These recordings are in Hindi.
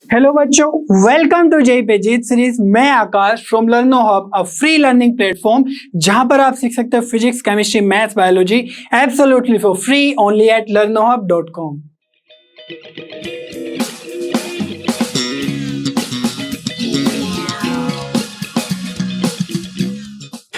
हेलो बच्चों, वेलकम टू जेई पे जीत सीरीज। मैं Aakash from Learno hub, a free learning platform जहां पर आप सीख सकते हो physics, chemistry, maths, biology absolutely for free only at learnohub.com।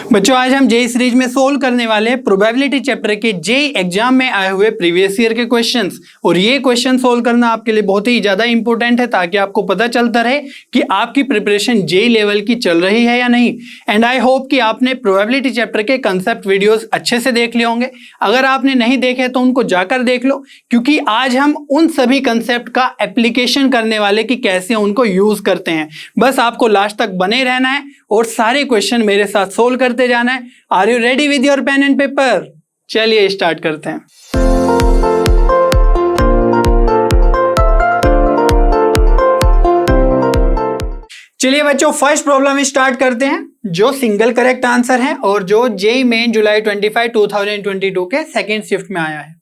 बच्चों, आज हम जेई सीरीज में सोल्व करने वाले हैं प्रोबेबिलिटी चैप्टर के जेई एग्जाम में आए हुए प्रीवियस ईयर के क्वेश्चंस। और ये क्वेश्चन सोल्व करना आपके लिए बहुत ही ज्यादा इंपॉर्टेंट है ताकि आपको पता चलता रहे कि आपकी प्रिपरेशन जेई लेवल की चल रही है या नहीं। एंड आई होप कि आपने प्रोबेबिलिटी चैप्टर के कंसेप्ट वीडियोस अच्छे से देख लिए होंगे। अगर आपने नहीं देखे तो उनको जाकर देख लो, क्योंकि आज हम उन सभी कंसेप्ट का एप्लीकेशन करने वाले कि कैसे उनको यूज करते हैं। बस आपको लास्ट तक बने रहना है और सारे क्वेश्चन मेरे साथ सोल्व करते जाना है। Are you ready with your pen and paper? चलिए स्टार्ट करते हैं। चलिए बच्चों, फर्स्ट प्रॉब्लम स्टार्ट करते हैं, जो सिंगल करेक्ट आंसर है और जो जेई मेन जुलाई 25 2022 के सेकेंड शिफ्ट में आया है।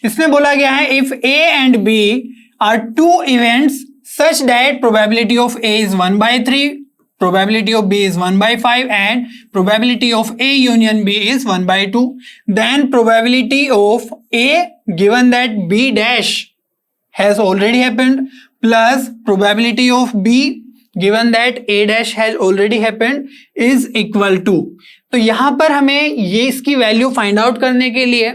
इसमें बोला गया है if A and B are two events such that probability of A is 1/3, probability of B is 1/5 and probability of A union B is 1/2, then probability of A given that B dash has already happened plus probability of B given that A dash has already happened is equal to। तो यहां पर हमें ये इसकी वैल्यू फाइंड आउट करने के लिए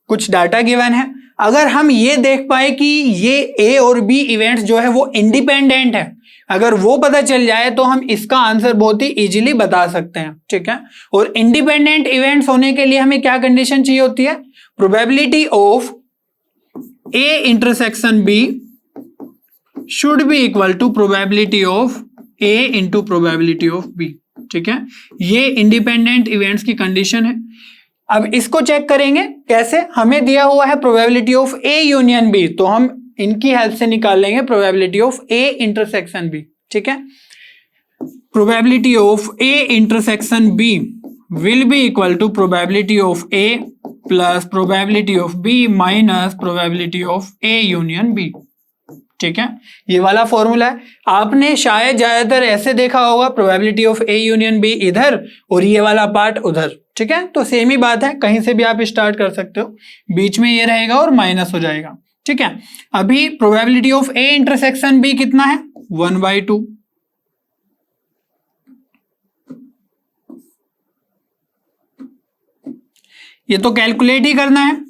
कुछ डाटा गिवन है। अगर हम ये देख पाए कि ये A और B इवेंट्स जो है वो इंडिपेंडेंट है, अगर वो पता चल जाए तो हम इसका आंसर बहुत ही इजीली बता सकते हैं। ठीक है, और इंडिपेंडेंट इवेंट्स होने के लिए हमें क्या कंडीशन चाहिए होती है? Probability of A intersection B should be equal to probability of A into probability of B। ठीक है, ये इंडिपेंडेंट इवेंट्स की कंडीशन है। अब इसको चेक करेंगे कैसे। हमें दिया हुआ है probability of A union B, तो हम इनकी हेल्प से निकाल लेंगे probability of A intersection B। ठीक है, probability of A intersection B will be equal to probability of A plus probability of B minus probability of A union B। ठीक है, ये वाला फॉर्मूला है। आपने शायद ज्यादातर ऐसे देखा होगा, probability of A union B इधर और ये वाला पार्ट उधर। ठीक है, तो सेम ही बात है, कहीं से भी आप स्टार्ट कर सकते हो, बीच में ये रहेगा और माइनस हो जाएगा। ठीक है, अभी probability of A intersection B कितना है? 1/2। ये तो कैलकुलेट ही करना है।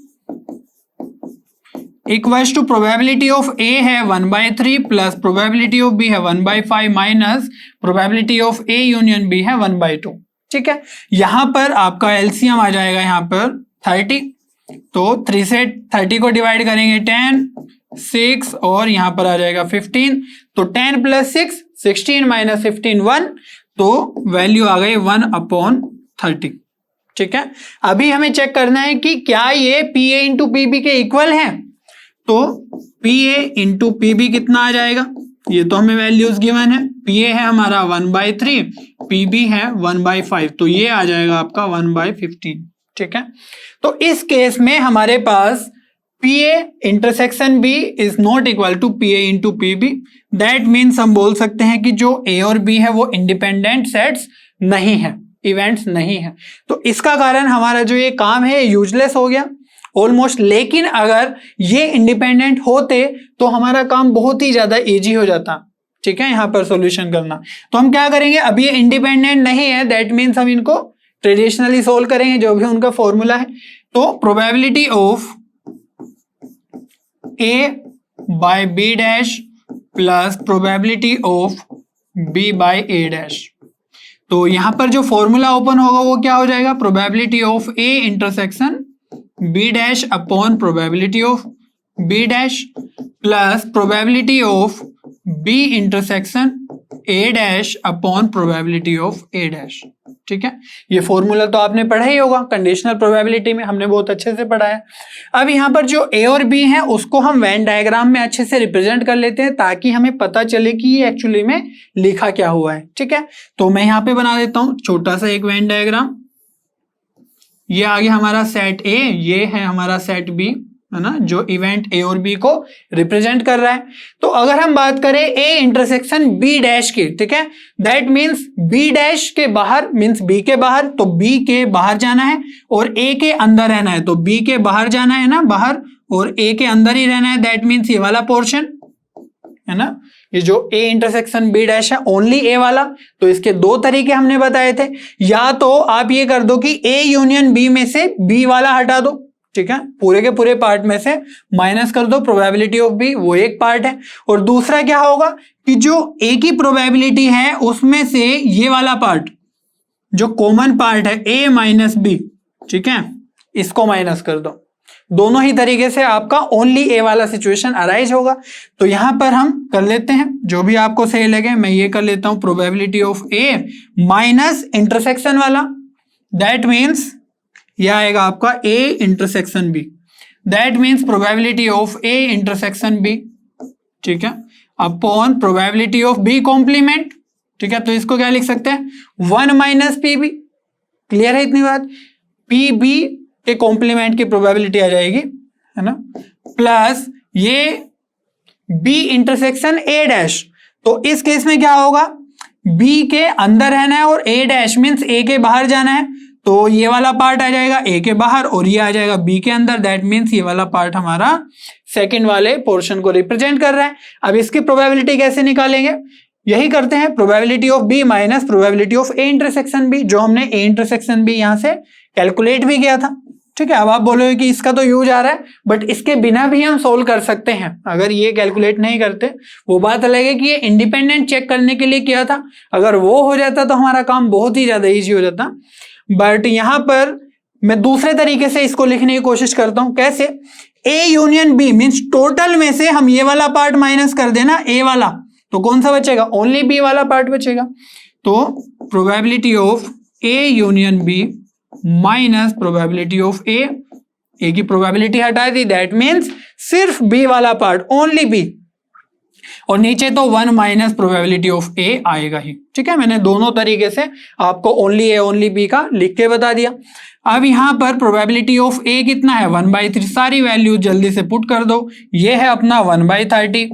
Equals to probability of A है 1/3 प्लस प्रोबेबिलिटी ऑफ B है 1/5 minus probability of A union B है 1/2। ठीक है, यहां पर आपका एलसीएम आ जाएगा यहाँ पर 30, तो 3 से 30 को डिवाइड करेंगे 10, 6 और यहां पर आ जाएगा 15, तो 10 + 6 16 माइनस 15 1, तो वैल्यू आ गई 1/30। ठीक है, अभी हमें चेक करना है कि क्या ये PA इंटू PB के इक्वल है। तो PA इंटू PB कितना आ जाएगा? ये तो हमें वैल्यूज गिवन है। PA है हमारा 1/3, PB है 1/5, तो ये आ जाएगा आपका 1/15। ठीक है, तो इस केस में हमारे पास PA intersection B is not equal to PA into PB। That means हम बोल सकते हैं कि जो A और B है वो इंडिपेंडेंट सेट्स नहीं है, इवेंट्स नहीं है। तो इसका कारण हमारा जो ये काम है यूजलेस हो गया ऑलमोस्ट। लेकिन अगर ये इंडिपेंडेंट होते तो हमारा काम बहुत ही ज्यादा इजी हो जाता। ठीक है, यहां पर सॉल्यूशन करना। तो हम क्या करेंगे, अब ये इंडिपेंडेंट नहीं है, दैट मीन्स हम इनको ट्रेडिशनली सोल्व करेंगे, जो भी उनका फॉर्मूला है। तो probability of A by B dash plus probability of B by A dash. तो यहां पर जो फॉर्मूला ओपन होगा वो क्या हो जाएगा? Probability of A intersection B dash upon probability of B dash plus probability of B intersection A dash upon probability of A dash. ठीक है, ये फॉर्मूला तो आपने पढ़ा ही होगा, कंडीशनल प्रोबेबिलिटी में हमने बहुत अच्छे से पढ़ा है। अब यहाँ पर जो A और B है उसको हम वेन डायग्राम में अच्छे से रिप्रेजेंट कर लेते हैं ताकि हमें पता चले कि ये एक्चुअली में लिखा क्या हुआ है। ठीक है, तो मैं यहाँ पे बना देता हूँ छोटा सा एक वेन डायग्राम। ये आ गया हमारा सेट A, ये है हमारा सेट B, है ना, जो इवेंट ए और बी को रिप्रेजेंट कर रहा है। तो अगर हम बात करें ए इंटरसेक्शन बी डैश की, ठीक है, दैट मीन्स बी डैश के बाहर मीन्स बी के बाहर, तो बी के बाहर जाना है और ए के अंदर रहना है, तो बी के बाहर जाना है ना बाहर, और ए के अंदर ही रहना है, दैट मीन्स ये वाला पोर्शन है ना, ये जो ए इंटरसेक्शन बी डैश है ओनली ए वाला। तो इसके दो तरीके हमने बताए थे, या तो आप ये कर दो कि ए यूनियन बी में से बी वाला हटा दो, ठीक है, पूरे के पूरे पार्ट में से माइनस कर दो प्रोबेबिलिटी ऑफ बी, वो एक पार्ट है। और दूसरा क्या होगा कि जो ए की प्रोबेबिलिटी है उसमें से ये वाला पार्ट जो कॉमन पार्ट है ए माइनस बी, ठीक है, इसको माइनस कर दो। दोनों ही तरीके से आपका ओनली ए वाला सिचुएशन अराइज होगा। तो यहां पर हम कर लेते हैं जो भी आपको सही लगे। मैं ये कर लेता हूं probability of A minus intersection वाला, दैट मीन्स ये आएगा आपका A intersection B, that means probability of A intersection B, ठीक है, upon probability of B complement, ठीक है। तो इसको क्या लिख सकते हैं 1 माइनस पी बी, क्लियर है इतनी बात, पी बी के कॉम्प्लीमेंट की प्रोबेबिलिटी आ जाएगी, है ना, प्लस ये बी इंटरसेक्शन ए डैश। तो इस केस में क्या होगा, बी के अंदर रहना है और ए डैश मीन्स ए के बाहर जाना है, तो ये वाला पार्ट आ जाएगा ए के बाहर और ये आ जाएगा बी के अंदर, दैट मीन्स ये वाला पार्ट हमारा सेकंड वाले पोर्शन को रिप्रेजेंट कर रहा है। अब इसकी प्रोबेबिलिटी कैसे निकालेंगे, यही करते हैं probability of B minus probability of A intersection B, जो हमने ए इंटरसेक्शन बी यहां से कैलकुलेट भी किया था, ठीक है। अब आप बोलोगे कि इसका तो यूज आ रहा है, बट इसके बिना भी हम सोल्व कर सकते हैं अगर ये कैलकुलेट नहीं करते। वो बात अलग है कि ये इंडिपेंडेंट चेक करने के लिए किया था, अगर वो हो जाता तो हमारा काम बहुत ही ज्यादा इजी हो जाता। बट यहां पर मैं दूसरे तरीके से इसको लिखने की कोशिश करता हूं, कैसे, A union B means total में से हम ये वाला पार्ट माइनस कर देना ए वाला, तो कौन सा बचेगा, ओनली बी वाला पार्ट बचेगा। तो probability of A union B minus probability of A की प्रोबेबिलिटी हटा दी, दैट मीन्स सिर्फ बी वाला पार्ट ओनली बी, और नीचे तो 1 माइनस प्रोबेबिलिटी ऑफ ए आएगा ही, ठीक है। मैंने दोनों तरीके से आपको ओनली ए ओनली बी का लिख के बता दिया। अब यहां पर प्रोबेबिलिटी ऑफ ए कितना है 1/3, सारी वैल्यू जल्दी से पुट कर दो, ये है अपना 1/30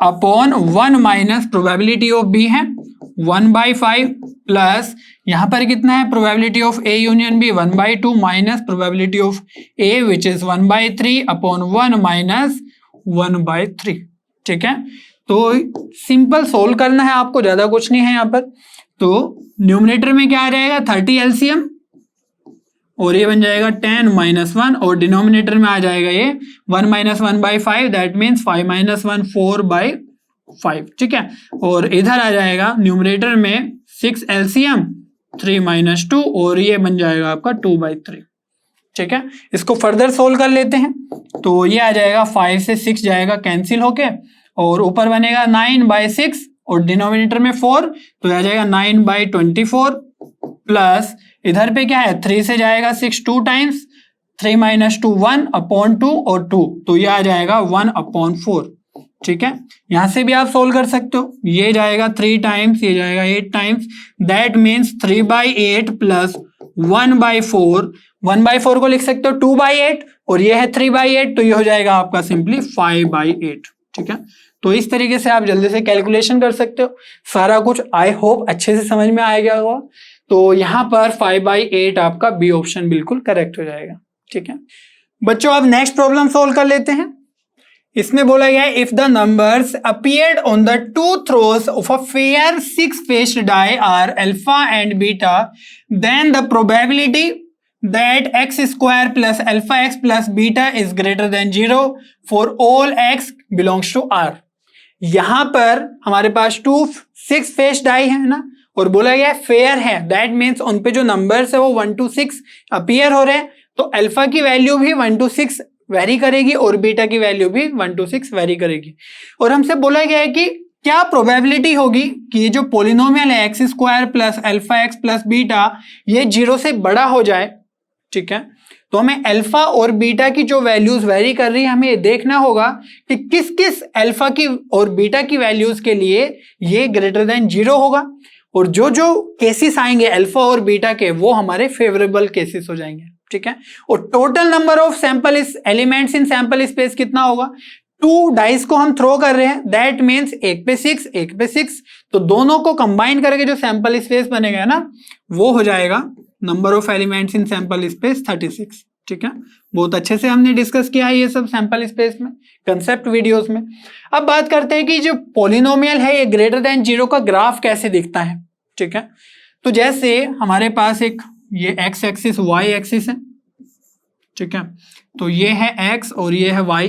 upon 1 minus probability of B है 1/5 प्लस यहां पर कितना है probability of A union B 1/2 minus probability of A which is 1/3 upon 1 minus 1/3, ठीक है। तो सिंपल सोल्व करना है आपको, ज्यादा कुछ नहीं है यहाँ पर। तो न्यूमरेटर में क्या आ जाएगा 30 एलसीएम और ये बन जाएगा 10 माइनस 1, और डिनोमिनेटर में आ जाएगा ये 1 माइनस 1/5, दैट मीन्स 5 माइनस 1 4/5, ठीक है। और इधर आ जाएगा न्यूमरेटर में 6 एलसीएम 3 माइनस 2 और ये बन जाएगा आपका 2/3, ठीक है। इसको फर्दर सोल्व कर लेते हैं, तो ये आ जाएगा 5 से 6 जाएगा कैंसिल होके, और ऊपर बनेगा 9/6 और डिनोमिनेटर में 4, तो आ जाएगा 9/24 प्लस इधर पे क्या है 3 से जाएगा 6 2 टाइम्स, 3 माइनस 2 1/2 और 2, तो ये आ जाएगा 1/4, ठीक है। यहां से भी आप सोल्व कर सकते हो, ये जाएगा 3 टाइम्स, ये जाएगा 8 टाइम्स, दैट मीन्स 3/8 प्लस 1/4, 1/4 को लिख सकते हो 2/8 और ये है 3/8, तो ये हो जाएगा आपका सिंपली 5/8, ठीक है। तो इस तरीके से आप जल्दी से कैलकुलेशन कर सकते हो। सारा कुछ आई होप अच्छे से समझ में आ गया होगा। तो यहां पर 5/8 आपका बी ऑप्शन बिल्कुल करेक्ट हो जाएगा, ठीक है। बच्चों अब नेक्स्ट प्रॉब्लम सोल्व कर लेते हैं। इसमें बोला गया है if the numbers appeared on the two throws of a fair 6-faced die are alpha and beta, then the probability that x square plus alpha x plus beta is greater than 0 for all x belongs to R। यहां पर हमारे पास 2 6-faced die है ना, और बोला गया फेयर है, दैट मीन्स उन पे जो नंबर्स है वो 1 to 6 अपीयर हो रहे हैं, तो अल्फा की वैल्यू भी 1 to 6 वेरी करेगी और बीटा की वैल्यू भी 1 to 6 वेरी करेगी। और हमसे बोला गया है कि क्या प्रोबेबिलिटी होगी कि ये जो पोलिनोमियल है x square plus alpha x plus beta ये 0 से बड़ा हो जाए, ठीक है। तो हमें अल्फा और बीटा की जो वैल्यूज वेरी कर रही है हमें ये देखना होगा कि किस किस अल्फा की और बीटा की वैल्यूज के लिए ये ग्रेटर देन 0 होगा, और जो जो केसेस आएंगे अल्फा और बीटा के वो हमारे फेवरेबल केसेस हो जाएंगे, ठीक है। और total number of sample elements in sample space कितना होगा, 2 डाइस को हम थ्रो कर रहे हैं, दैट मीन्स 1 पे 6 1 पे 6, तो दोनों को कंबाइन करके जो सैंपल स्पेस बनेगा ना वो हो जाएगा number of elements in sample space 36, ठीक है। बहुत अच्छे से हमने डिस्कस किया है ये सब सैंपल स्पेस में, कंसेप्ट वीडियोस में। अब बात करते हैं कि जो पॉलिनोमियल है ये ग्रेटर देन 0 का ग्राफ कैसे दिखता है, ठीक है। तो जैसे हमारे पास एक ये x एक्सिस y एक्सिस है, ठीक है, तो ये है x और ये है y।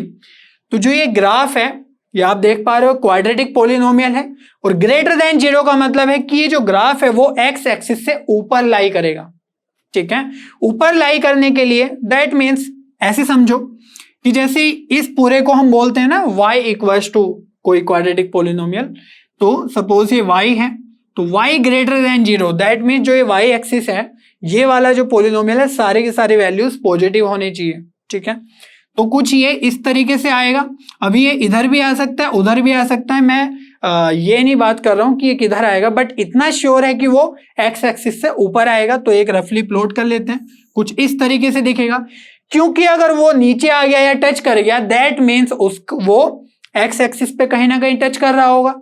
तो जो ये ग्राफ है ये आप देख पा रहे हो क्वाड्रेटिक पॉलिनोमियल है, और ग्रेटर देन 0 का मतलब है कि ये जो ग्राफ है वो x एक्सिस से ऊपर लाई करेगा, ठीक है। ऊपर लाई करने के लिए दैट मीन्स ऐसे समझो कि जैसे इस पूरे को हम बोलते हैं ना y इक्वल्स टू कोई क्वाड्रेटिक पॉलिनोमियल, तो सपोज ये y है तो y greater than 0, that means जो ये y एक्सिस है ये वाला जो पॉलिनोमियल है सारे के सारे वैल्यूज पॉजिटिव होने चाहिए, ठीक है। तो कुछ ये इस तरीके से आएगा। अभी ये इधर भी आ सकता है उधर भी आ सकता है, मैं ये नहीं बात कर रहा हूं कि ये किधर आएगा, बट इतना श्योर है कि वो x एक्सिस से ऊपर आएगा। तो एक रफली प्लॉट कर लेते हैं, कुछ इस तरीके से दिखेगा, क्योंकि अगर वो नीचे आ गया या टच कर गया दैट मीन्स वो x एक्सिस पे कहीं ना कहीं टच कर रहा होगा,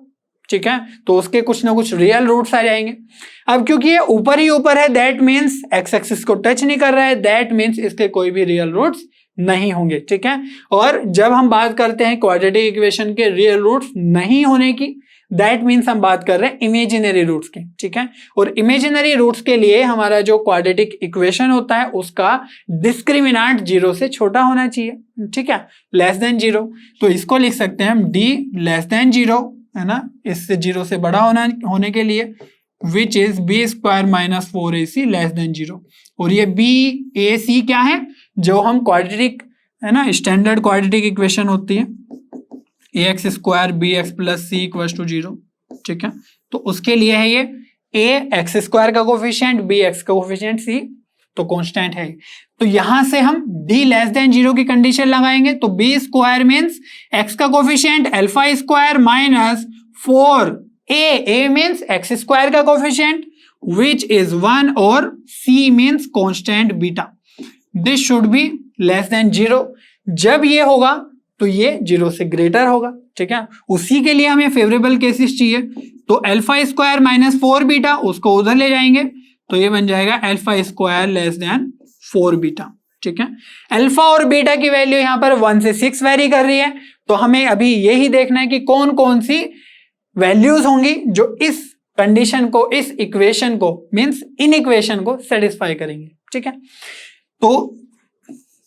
ठीक है, तो उसके कुछ ना कुछ रियल रूट्स आ जाएंगे। अब क्योंकि ये ऊपर ही ऊपर है दैट मीन्स x एक्सिस को टच नहीं कर रहा है, दैट मीन्स इसके कोई भी रियल रूट्स नहीं होंगे, ठीक है। और जब हम बात करते हैं क्वाड्रेटिक इक्वेशन के रियल रूट्स नहीं होने की, दैट मीन्स हम बात कर रहे हैं इमेजिनरी रूट्स की, ठीक है। और इमेजिनरी रूट्स के लिए हमारा जो क्वाड्रेटिक इक्वेशन होता है उसका डिस्क्रिमिनेंट 0 से छोटा होना चाहिए, ठीक है, लेस देन 0। तो इसको लिख सकते हैं हम d लेस देन 0, है ना, इससे 0 से बड़ा होने के लिए, which is B square minus 4ac less than 0। और ये BAC क्या है, जो हम क्वाड्रेटिक है ना स्टैंडर्ड क्वाड्रेटिक इक्वेशन होती है ax square bx plus c equals to 0, ठीक है। तो उसके लिए है ये a x स्क्वायर का कोफिशिएंट b x का कोफिशिएंट c तो कांस्टेंट है। तो यहां से हम d लेस देन 0 की कंडीशन लगाएंगे, तो b स्क्वायर मीन्स x का coefficient alpha square minus 4a means x square का कोफिशिएंट which is 1 और c means constant beta, this should be less than 0। जब ये होगा तो ये 0 से ग्रेटर होगा, ठीक है। उसी के लिए हमें फेवरेबल केसेस चाहिए, तो अल्फा स्क्वायर माइनस 4 बीटा उसको उधर ले जाएंगे, तो ये बन जाएगा alpha square less than 4 beta, ठीक है। अल्फा और बीटा की वैल्यू यहाँ पर 1 से 6 वेरी कर रही है, तो हमें अभी यही देखना है कि कौन कौन सी वैल्यूज होंगी जो इस कंडीशन को, इस इक्वेशन को मींस इन इक्वेशन को सेटिस्फाई करेंगे, ठीक है। तो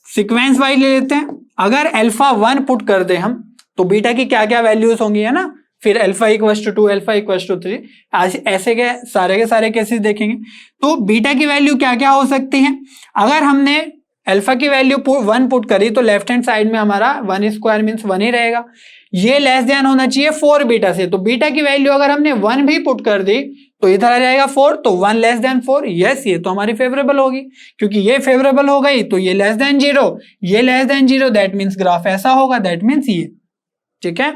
सीक्वेंस वाइज ले लेते हैं। अगर अल्फा 1 पुट कर दे हम तो बीटा की क्या क्या वैल्यूज होंगी, है ना, फिर alpha equals to 2 alpha equals to 3, ऐसे के सारे केसेस देखेंगे। तो बीटा की वैल्यू क्या क्या हो सकती है, अगर हमने अल्फा की वैल्यू 1 पुट करी तो लेफ्ट हैंड साइड में हमारा 1 स्क्वायर मीन्स 1 ही रहेगा, ये लेस देन होना चाहिए 4 बीटा से, तो बीटा की वैल्यू अगर हमने 1 भी पुट कर दी तो इधर आ जाएगा 4, तो 1 लेस देन 4, यस ये तो हमारी फेवरेबल होगी, क्योंकि ये फेवरेबल हो गई तो ये लेस देन 0, ये less than 0, that means graph ऐसा होगा, दैट मीन्स ये, ठीक है।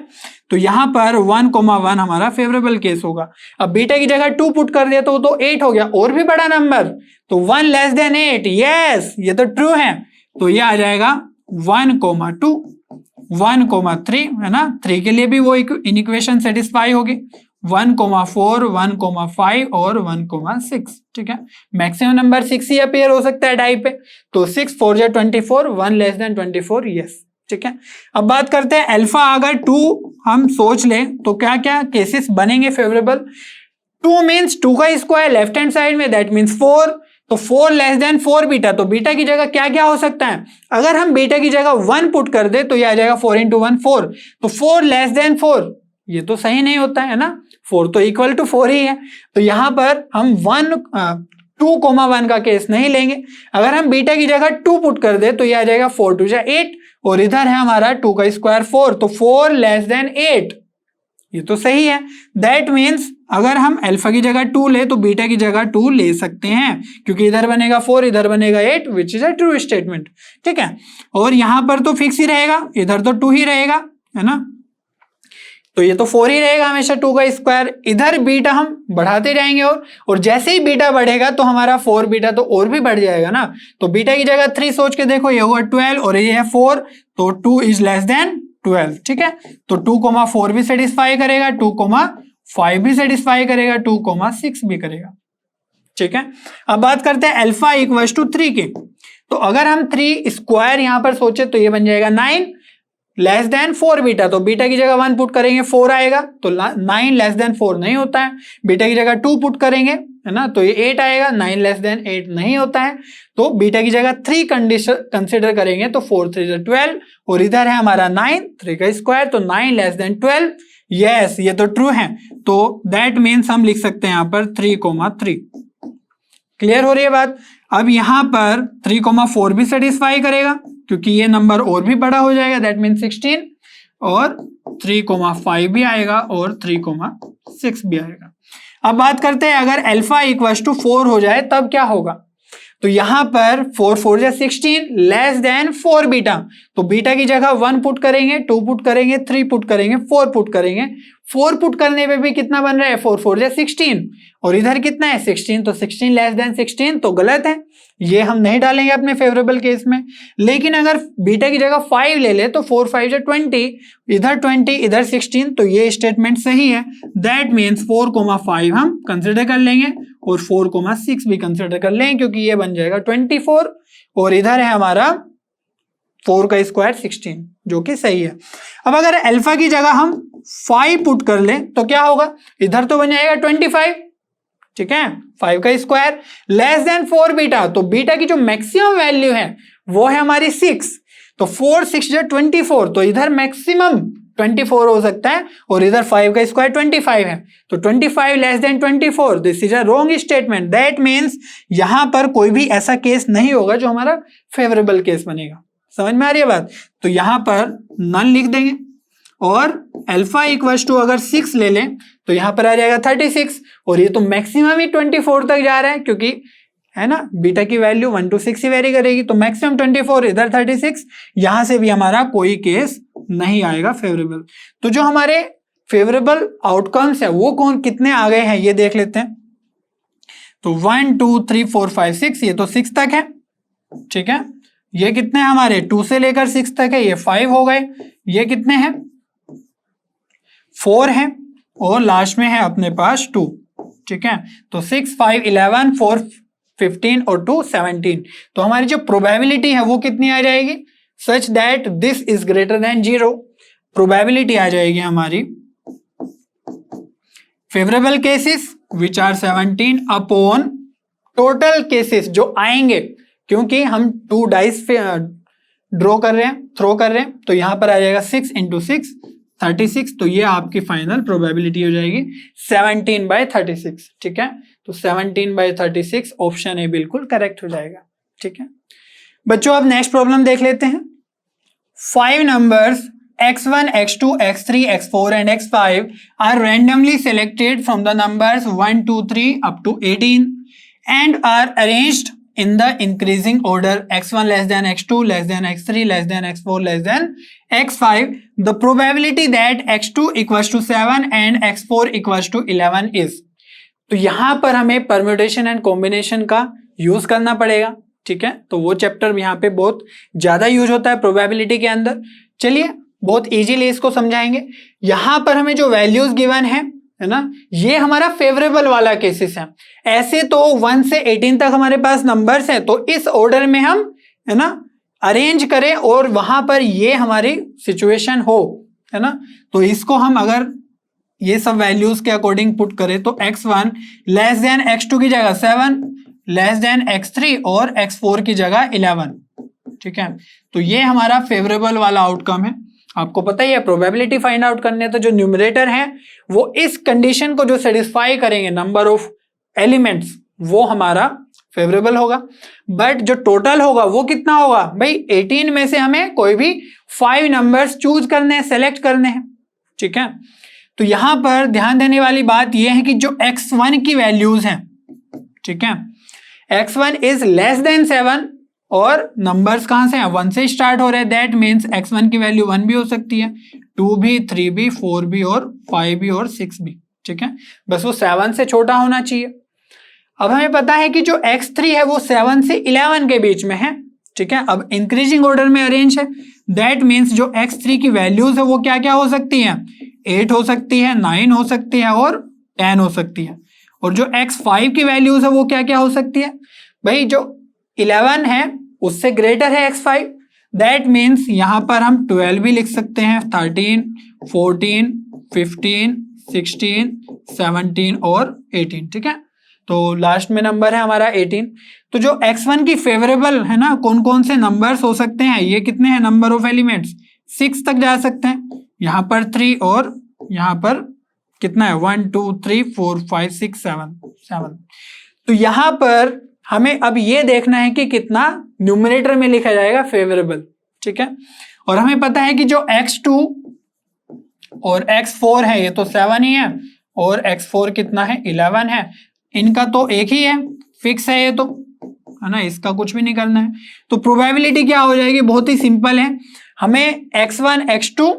तो यहां पर 1,1 हमारा फेवरेबल केस होगा। अब बीटा की जगह 2 पुट कर दिया तो 8 हो गया, और भी बड़ा नंबर, तो 1 लेस देन 8, यस ये तो ट्रू है, तो ये आ जाएगा 1,2 1,3, है ना, 3 के लिए भी वो इक्वेशन सेटिस्फाई होगी, 1,4 1,5 और 1,6, ठीक है। मैक्सिमम नंबर 6 ही अपीयर हो सकता है डाई पे, तो 6 4 जा 24, 1 लेस देन 24, यस, ठीक है। अब बात करते हैं अल्फा अगर 2 हम सोच लें तो क्या क्या केसेस बनेंगे फेवरेबल। 2 मीन्स 2 का स्क्वायर लेफ्ट हैंड साइड में, दैट मीन्स 4, तो 4 लेस देन 4 बीटा, तो बीटा की जगह क्या क्या हो सकता है, अगर हम बीटा की जगह 1 पुट कर दे तो ये आ जाएगा 4 into 1 4, तो 4 लेस देन 4, ये तो सही नहीं होता है ना, 4 तो इक्वल टू 4 ही है, तो यहां पर हम 2,1 का केस नहीं लेंगे। अगर हम बीटा की जगह 2 पुट कर दे तो ये आ जाएगा 4 2 जा 8, और इधर है हमारा 2 का स्क्वायर 4, तो 4 लेस देन 8, ये तो सही है। दैट मीन्स अगर हम अल्फा की जगह 2 ले तो बीटा की जगह 2 ले सकते हैं, क्योंकि इधर बनेगा 4 इधर बनेगा 8, which is a true statement, ठीक है। और यहां पर तो फिक्स ही रहेगा, इधर तो 2 ही रहेगा, है ना। तो ये तो 4 ही रहेगा हमेशा 2 का स्क्वायर। इधर बीटा हम बढ़ाते जाएंगे और जैसे ही बीटा बढ़ेगा तो हमारा 4 बीटा तो और भी बढ़ जाएगा ना। तो बीटा की जगह 3 सोच के देखो, ये हुआ 12 और ये है 4, तो 2 इज लेस देन 12, ठीक है। तो 2,4 भी सेटिस्फाई करेगा, 2,5 भी सेटिस्फाई करेगा, 2,6 भी करेगा, ठीक है। अब बात करते हैं अल्फा इक्वल टू 3 की। तो अगर हम 3 स्क्वायर यहां पर सोचे तो ये बन जाएगा 9 लेस देन 4 बीटा। तो बीटा की जगह 1 पुट करेंगे 4 आएगा, तो 9 लेस देन 4 नहीं होता है। बीटा की जगह 2 पुट करेंगे, है ना, तो ये 8 आएगा, 9 लेस देन 8 नहीं होता है। तो बीटा की जगह 3 कंडीशन कंसिडर करेंगे तो 4 3 12, और इधर है हमारा 9, 3 का स्क्वायर, तो 9 लेस देन 12, यस ये तो ट्रू है। तो दैट मीन्स हम लिख सकते हैं यहां पर 3,3। क्लियर हो रही है बात। अब यहां पर 3,4 भी सेटिस्फाई करेगा क्योंकि ये नंबर और भी बड़ा हो जाएगा, दैट मीन 16, और 3,5 भी आएगा और 3,6 भी आएगा। अब बात करते हैं अगर अल्फा इक्वल टू 4 हो जाए तब क्या होगा। तो यहां पर 4 4 जा 16 लेस देन 4 बीटा। तो बीटा की जगह 1 पुट करेंगे, 2 पुट करेंगे, 3 पुट करेंगे, 4 पुट करेंगे। 4 पुट करने पे भी कितना बन रहा है, 4 4 जा 16, और इधर कितना है 16, तो 16 लेस देन 16 तो गलत है, ये हम नहीं डालेंगे अपने फेवरेबल केस में। लेकिन अगर बीटा की जगह 5 ले ले तो 4 5 जा 20, इधर 20 इधर 16, तो ये स्टेटमेंट सही है। दैट मीन्स 4,5 हम कंसिडर कर लेंगे और 4,6 भी कंसिडर कर लेंगे क्योंकि ये बन जाएगा 24, और इधर है हमारा 4 का स्क्वायर 16, जो कि सही है। अब अगर अल्फा की जगह हम 5 पुट कर ले तो क्या होगा, इधर तो बन जाएगा 25, ठीक है, 5 का स्क्वायर लेस देन 4 बीटा। तो बीटा की जो मैक्सिमम वैल्यू है वो है हमारी 6, तो 4 6 जा 24, तो इधर मैक्सिमम 24 हो सकता है, और इधर 5 का स्क्वायर 25 है, तो 25 less than 24, this is a wrong statement. That means यहां पर कोई भी ऐसा केस नहीं होगा जो हमारा फेवरेबल केस बनेगा। समझ में आ रही है बात। तो यहां पर नन लिख देंगे, और अल्फा इक्वल टू अगर 6 ले लें तो यहां पर आ जाएगा 36, और ये तो मैक्सिमम ही 24 तक जा रहा है क्योंकि है ना बीटा की वैल्यू 1 to 6 ही वेरी करेगी, तो मैक्सिमम 24, इधर 36, यहां से भी हमारा कोई केस नहीं आएगा फेवरेबल। तो जो हमारे फेवरेबल आउटकम्स है वो कौन कितने आ गए हैं ये देख लेते हैं। तो 1 2 3 4 5 6, ये तो 6 तक है, ठीक है। ये कितने हैं हमारे 2 से लेकर 6 तक है, ये 5 हो गए। ये कितने हैं 4 है, और लास्ट में है अपने पास 2, ठीक है। तो 6 5 11 4 15 और 2 17। तो हमारी जो प्रोबेबिलिटी है वो कितनी आ जाएगी, such that this is greater than 0। Probability आ जाएगी हमारी favourable cases which are 17 upon total cases जो आएंगे, क्योंकि हम 2 डाइस ड्रॉ कर रहे हैं, थ्रो कर रहे हैं, तो यहां पर आ जाएगा 6 into 6 36। तो ये आपकी फाइनल प्रोबेबिलिटी हो जाएगी 17/36, ठीक है। तो 17/36 ऑप्शन ए बिल्कुल करेक्ट हो जाएगा, ठीक है बच्चों। अब नेक्स्ट प्रॉब्लम देख लेते हैं। 5 numbers x1 x2 x3 x4 and x5 are randomly selected from the numbers 1 2 3 up to 18 and are arranged in the increasing order x1 less than x2 less than x3 less than x4 less than x5. The probability that x2 equals to 7 and x4 equals to 11 is. तो यहां पर हमें परम्यूटेशन एंड कॉम्बिनेशन का यूज करना पड़ेगा, ठीक है। तो वो चैप्टर यहाँ पे बहुत ज्यादा यूज होता है प्रोबेबिलिटी के अंदर। चलिए बहुत इजीली इसको समझाएंगे। यहां पर हमें जो वैल्यूज गिवन है ना, ये हमारा फेवरेबल वाला केसेस है। ऐसे तो 1 से 18 तक हमारे पास नंबर्स हैं, तो इस ऑर्डर में हम है ना अरेंज करें और वहां पर ये हमारी सिचुएशन हो, है ना। तो इसको हम अगर ये सब वैल्यूज के अकॉर्डिंग पुट करें तो x1 लेस देन x2 की जगह 7 लेस देन x3 और x4 की जगह 11, ठीक है। तो ये हमारा फेवरेबल वाला आउटकम है। आपको पता ही है प्रोबेबिलिटी फाइंड आउट करने, तो जो न्यूमरेटर है वो इस कंडीशन को जो सेटिस्फाई करेंगे नंबर ऑफ एलिमेंट्स वो हमारा फेवरेबल होगा, बट जो टोटल होगा वो कितना होगा भाई 18 में से हमें कोई भी 5 नंबर्स चूज करने हैं, सेलेक्ट करने हैं, ठीक है। तो यहां पर ध्यान देने वाली बात यह है कि जो x1 की वैल्यूज हैं, ठीक है, x1 इज लेस देन 7 और नंबर्स कहां से हैं 1 से स्टार्ट हो रहे हैं, दैट मीन्स x1 की वैल्यू 1 भी हो सकती है, 2 भी, 3 भी, 4 भी और 5 भी और 6 भी, ठीक है। बस वो 7 से छोटा होना चाहिए। अब हमें पता है कि जो x3 है वो 7 से 11 के बीच में है, ठीक है। अब इंक्रीजिंग ऑर्डर में अरेंज है, दैट मीन्स जो x3 की वैल्यूज है वो क्या क्या हो सकती हैं, 8 हो सकती है, 9 हो सकती है और 10 हो सकती है। और जो x5 की वैल्यूज है वो क्या क्या हो सकती है भाई, जो 11 है उससे ग्रेटर है x5, दैट मीन्स यहां पर हम 12 भी लिख सकते हैं, 13, 14, 15, 16, 17 और 18, ठीक है। तो लास्ट में नंबर है हमारा 18। तो जो x1 की फेवरेबल है ना, कौन कौन से नंबर्स हो सकते हैं, ये कितने हैं नंबर ऑफ एलिमेंट्स, 6 तक जा सकते हैं। यहाँ पर 3 और यहाँ पर कितना है 1 2 3 4 5 6 7। तो यहाँ पर हमें अब ये देखना है कि कितना न्यूमरेटर में लिखा जाएगा फेवरेबल, ठीक है। और हमें पता है कि जो x2 और x4 है ये तो 7 ही है, और x4 कितना है 11 है, इनका तो एक ही है, फिक्स है ये तो, है ना, इसका कुछ भी नहीं करना है। तो प्रोबेबिलिटी क्या हो जाएगी, बहुत ही सिंपल है, हमें x1 x2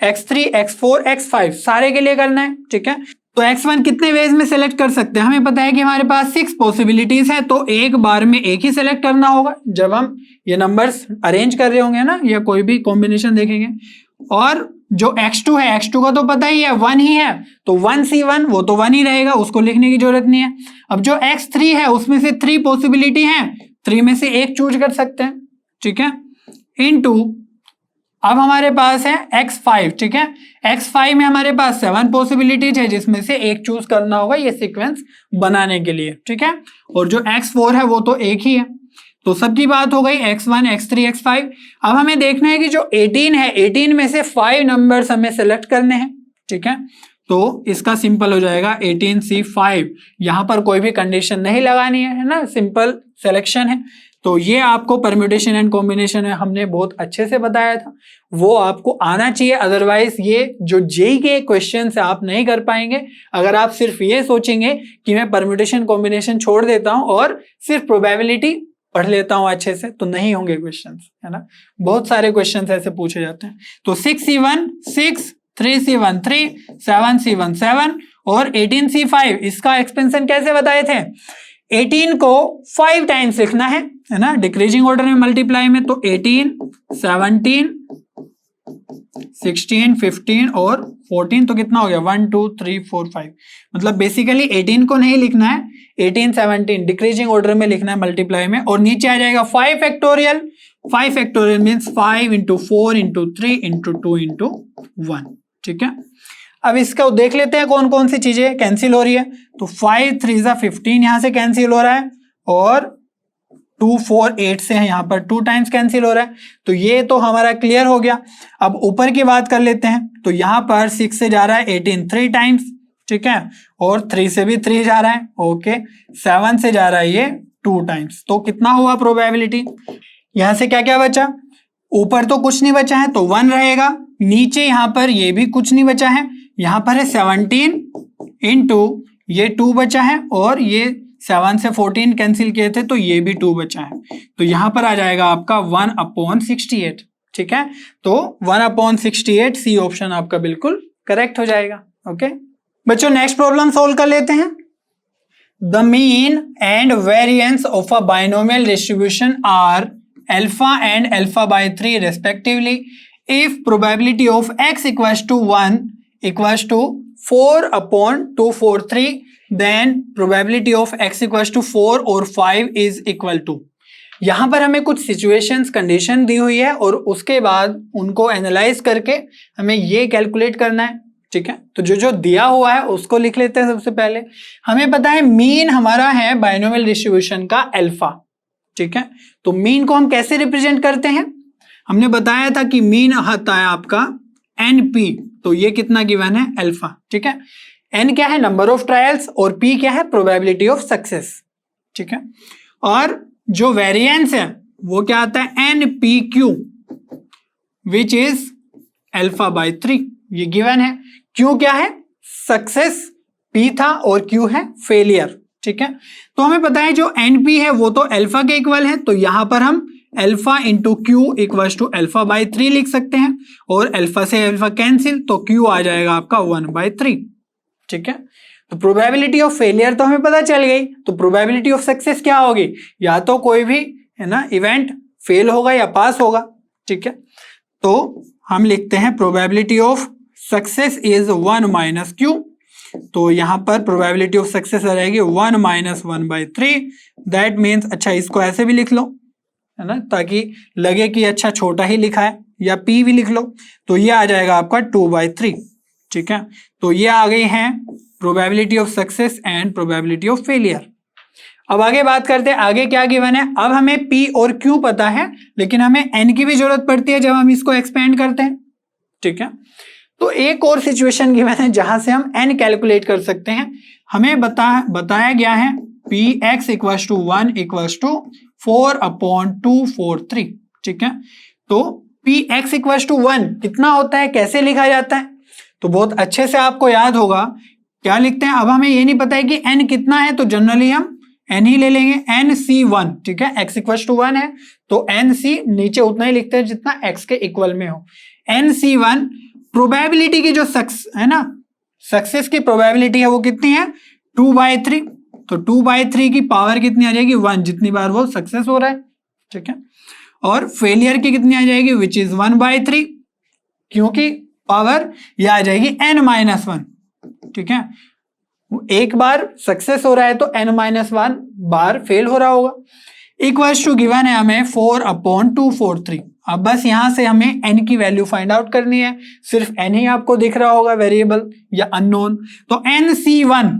x3 x4 x5 सारे के लिए करना है, ठीक है। तो x1 कितने वेज में सेलेक्ट कर सकते हैं, हमें पता है कि हमारे पास 6 पॉसिबिलिटीज है, तो एक बार में एक ही सेलेक्ट करना होगा जब हम ये नंबर्स अरेंज कर रहे होंगे ना, या कोई भी कॉम्बिनेशन देखेंगे। और जो x2 है, x2 का तो पता ही है 1 ही है, तो 1C1 वो तो 1 ही रहेगा, उसको लिखने की जरूरत नहीं है। अब जो x3 है उसमें से 3 पॉसिबिलिटी है, 3 में से एक चूज कर सकते हैं, ठीक है, इनटू अब हमारे पास है x5, ठीक है। x5 में हमारे पास 7 पॉसिबिलिटीज है जिसमें से एक चूज करना होगा ये सीक्वेंस बनाने के लिए, ठीक है। और जो x4 है वो तो एक ही है, तो सबकी बात हो गई x1 x3 x5। अब हमें देखना है कि जो 18 है, 18 में से 5 नंबर्स हमें सेलेक्ट करने हैं, ठीक है। तो इसका सिंपल हो जाएगा 18C5, यहां पर कोई भी कंडीशन नहीं लगानी है ना, सिंपल सिलेक्शन है। तो ये आपको परम्यूटेशन एंड कॉम्बिनेशन है हमने बहुत अच्छे से बताया था, वो आपको आना चाहिए, अदरवाइज ये जो जेई के क्वेश्चन है आप नहीं कर पाएंगे। अगर आप सिर्फ ये सोचेंगे कि मैं परम्यूटेशन कॉम्बिनेशन छोड़ देता हूं और सिर्फ प्रोबेबिलिटी पढ़ लेता हूं अच्छे से, तो नहीं होंगे क्वेश्चंस, है ना, बहुत सारे क्वेश्चंस ऐसे पूछे जाते हैं। तो 6C1 6, 3C1 3, 7C1 7 और 18C5, इसका एक्सपेंशन कैसे बताए थे, 18 को 5 टाइम्स लिखना है ना, डिक्रीजिंग ऑर्डर में मल्टीप्लाई में, तो 18 17 16 15 और 14, तो कितना हो गया 1 2 3 4 5। मतलब बेसिकली 18 को नहीं लिखना है, 18 17 डिक्रीजिंग ऑर्डर में लिखना है मल्टीप्लाई में, और नीचे आ जाएगा 5 factorial. 5 factorial means 5 into 4 into 3 into 2 into 1, ठीक है। अब इसका देख लेते हैं कौन कौन सी चीजें कैंसिल हो रही है। तो 5 3 15 यहां से कैंसिल हो रहा है, और 2 4 8 से है, यहाँ पर 2 टाइम्स कैंसिल हो रहा है, तो ये तो हमारा क्लियर हो गया। अब ऊपर की बात कर लेते हैं, तो यहाँ पर 6 से जा रहा है 18 3 टाइम्स, ठीक है, और 3 से भी 3 जा रहा है, ओके, 7 से जा रहा है ये 2 टाइम्स, तो कितना हुआ प्रोबेबिलिटी, यहाँ से क्या क्या बचा, ऊपर तो कुछ नहीं बचा है तो 1 रहेगा, नीचे यहाँ पर ये भी कुछ नहीं बचा है, यहाँ पर है 17 इंटू ये 2 बचा है, और ये 7 से 14 कैंसिल किए थे तो ये भी 2 बचा है, तो यहां पर आ जाएगा आपका 1/68, ठीक है। तो 1/68 सी ऑप्शन आपका बिल्कुल करेक्ट हो जाएगा, ओके। बच्चों नेक्स्ट प्रॉब्लम सोल्व कर लेते हैं। The mean and variance of a binomial distribution are alpha and alpha by 3 respectively if probability of x equals to 1 equals to 4/243, then probability of x equals to 4 और 5 is equal to। यहां पर हमें कुछ सिचुएशंस कंडीशन दी हुई है और उसके बाद उनको एनालाइज करके हमें ये कैलकुलेट करना है, ठीक है। तो जो जो दिया हुआ है उसको लिख लेते हैं। सबसे पहले हमें पता है मीन हमारा है बाइनोमियल डिस्ट्रीब्यूशन का अल्फा, ठीक है। तो मीन को हम कैसे रिप्रेजेंट करते हैं, हमने बताया था कि मीन आता है आपका NP, तो ये कितना गिवन है अल्फा, ठीक है। N क्या है नंबर ऑफ ट्रायल्स और P क्या है प्रोबेबिलिटी ऑफ सक्सेस, ठीक है। और जो वेरिएंस है वो क्या आता है NPQ which is alpha by 3, ये गिवन है। Q क्या है सक्सेस, P था, और Q है फेलियर, ठीक है। तो हमें पता है जो NP है वो तो अल्फा के इक्वल है, तो यहां पर हम alpha into q equals to alpha by 3 लिख सकते हैं, और अल्फा से अल्फा कैंसिल, तो क्यू आ जाएगा आपका 1/3। ठीक है, तो प्रोबेबिलिटी ऑफ फेलियर तो हमें पता चल गई, तो प्रोबेबिलिटी ऑफ सक्सेस क्या होगी, या तो कोई भी है ना इवेंट फेल होगा या पास होगा। ठीक है, तो हम लिखते हैं probability of success is 1 minus Q, तो यहां पर प्रोबेबिलिटी ऑफ सक्सेस आ जाएगी 1 माइनस 1/3। दैट मीन्स, अच्छा इसको ऐसे भी लिख लो है ना, ताकि लगे कि अच्छा छोटा ही लिखा है, या पी भी लिख लो, तो ये आ जाएगा आपका 2/3। ठीक है, तो ये आ गई है probability of success and probability of failure. अब आगे बात करते हैं, आगे क्या गिवन है। अब हमें P और Q पता है, लेकिन हमें N की भी जरूरत पड़ती है जब हम इसको एक्सपेंड करते हैं। ठीक है, तो एक और सिचुएशन गिवन है जहां से हम N कैलकुलेट कर सकते हैं। हमें बताया गया है Px equals to 1 equals to 4/243। ठीक है, तो Px इक्वल्स टू 1 कितना होता है, कैसे लिखा जाता है, तो बहुत अच्छे से आपको याद होगा क्या लिखते हैं। अब हमें ये नहीं पता है कि N कितना है, तो जनरली हम N ही ले लेंगे, NC1। ठीक है, x इक्वल्स टू 1 है, तो NC नीचे उतना ही लिखते हैं जितना x के इक्वल में हो। NC1 प्रोबेबिलिटी की जो है ना सक्सेस की प्रोबेबिलिटी है वो कितनी है, 2/3, तो 2/3 की पावर कितनी आ जाएगी, 1, जितनी बार वो सक्सेस हो रहा है। ठीक है, और फेलियर की कितनी आ जाएगी, विच इज 1/3, क्योंकि पावर ये आ जाएगी n-1। ठीक है, एक बार सक्सेस हो रहा है तो n-1 बार फेल हो रहा होगा। इक्वल्स टू गिवन है हमें 4/243। अब बस यहां से हमें n की वैल्यू फाइंड आउट करनी है, सिर्फ n ही आपको दिख रहा होगा वेरिएबल या अननोन, तो NC1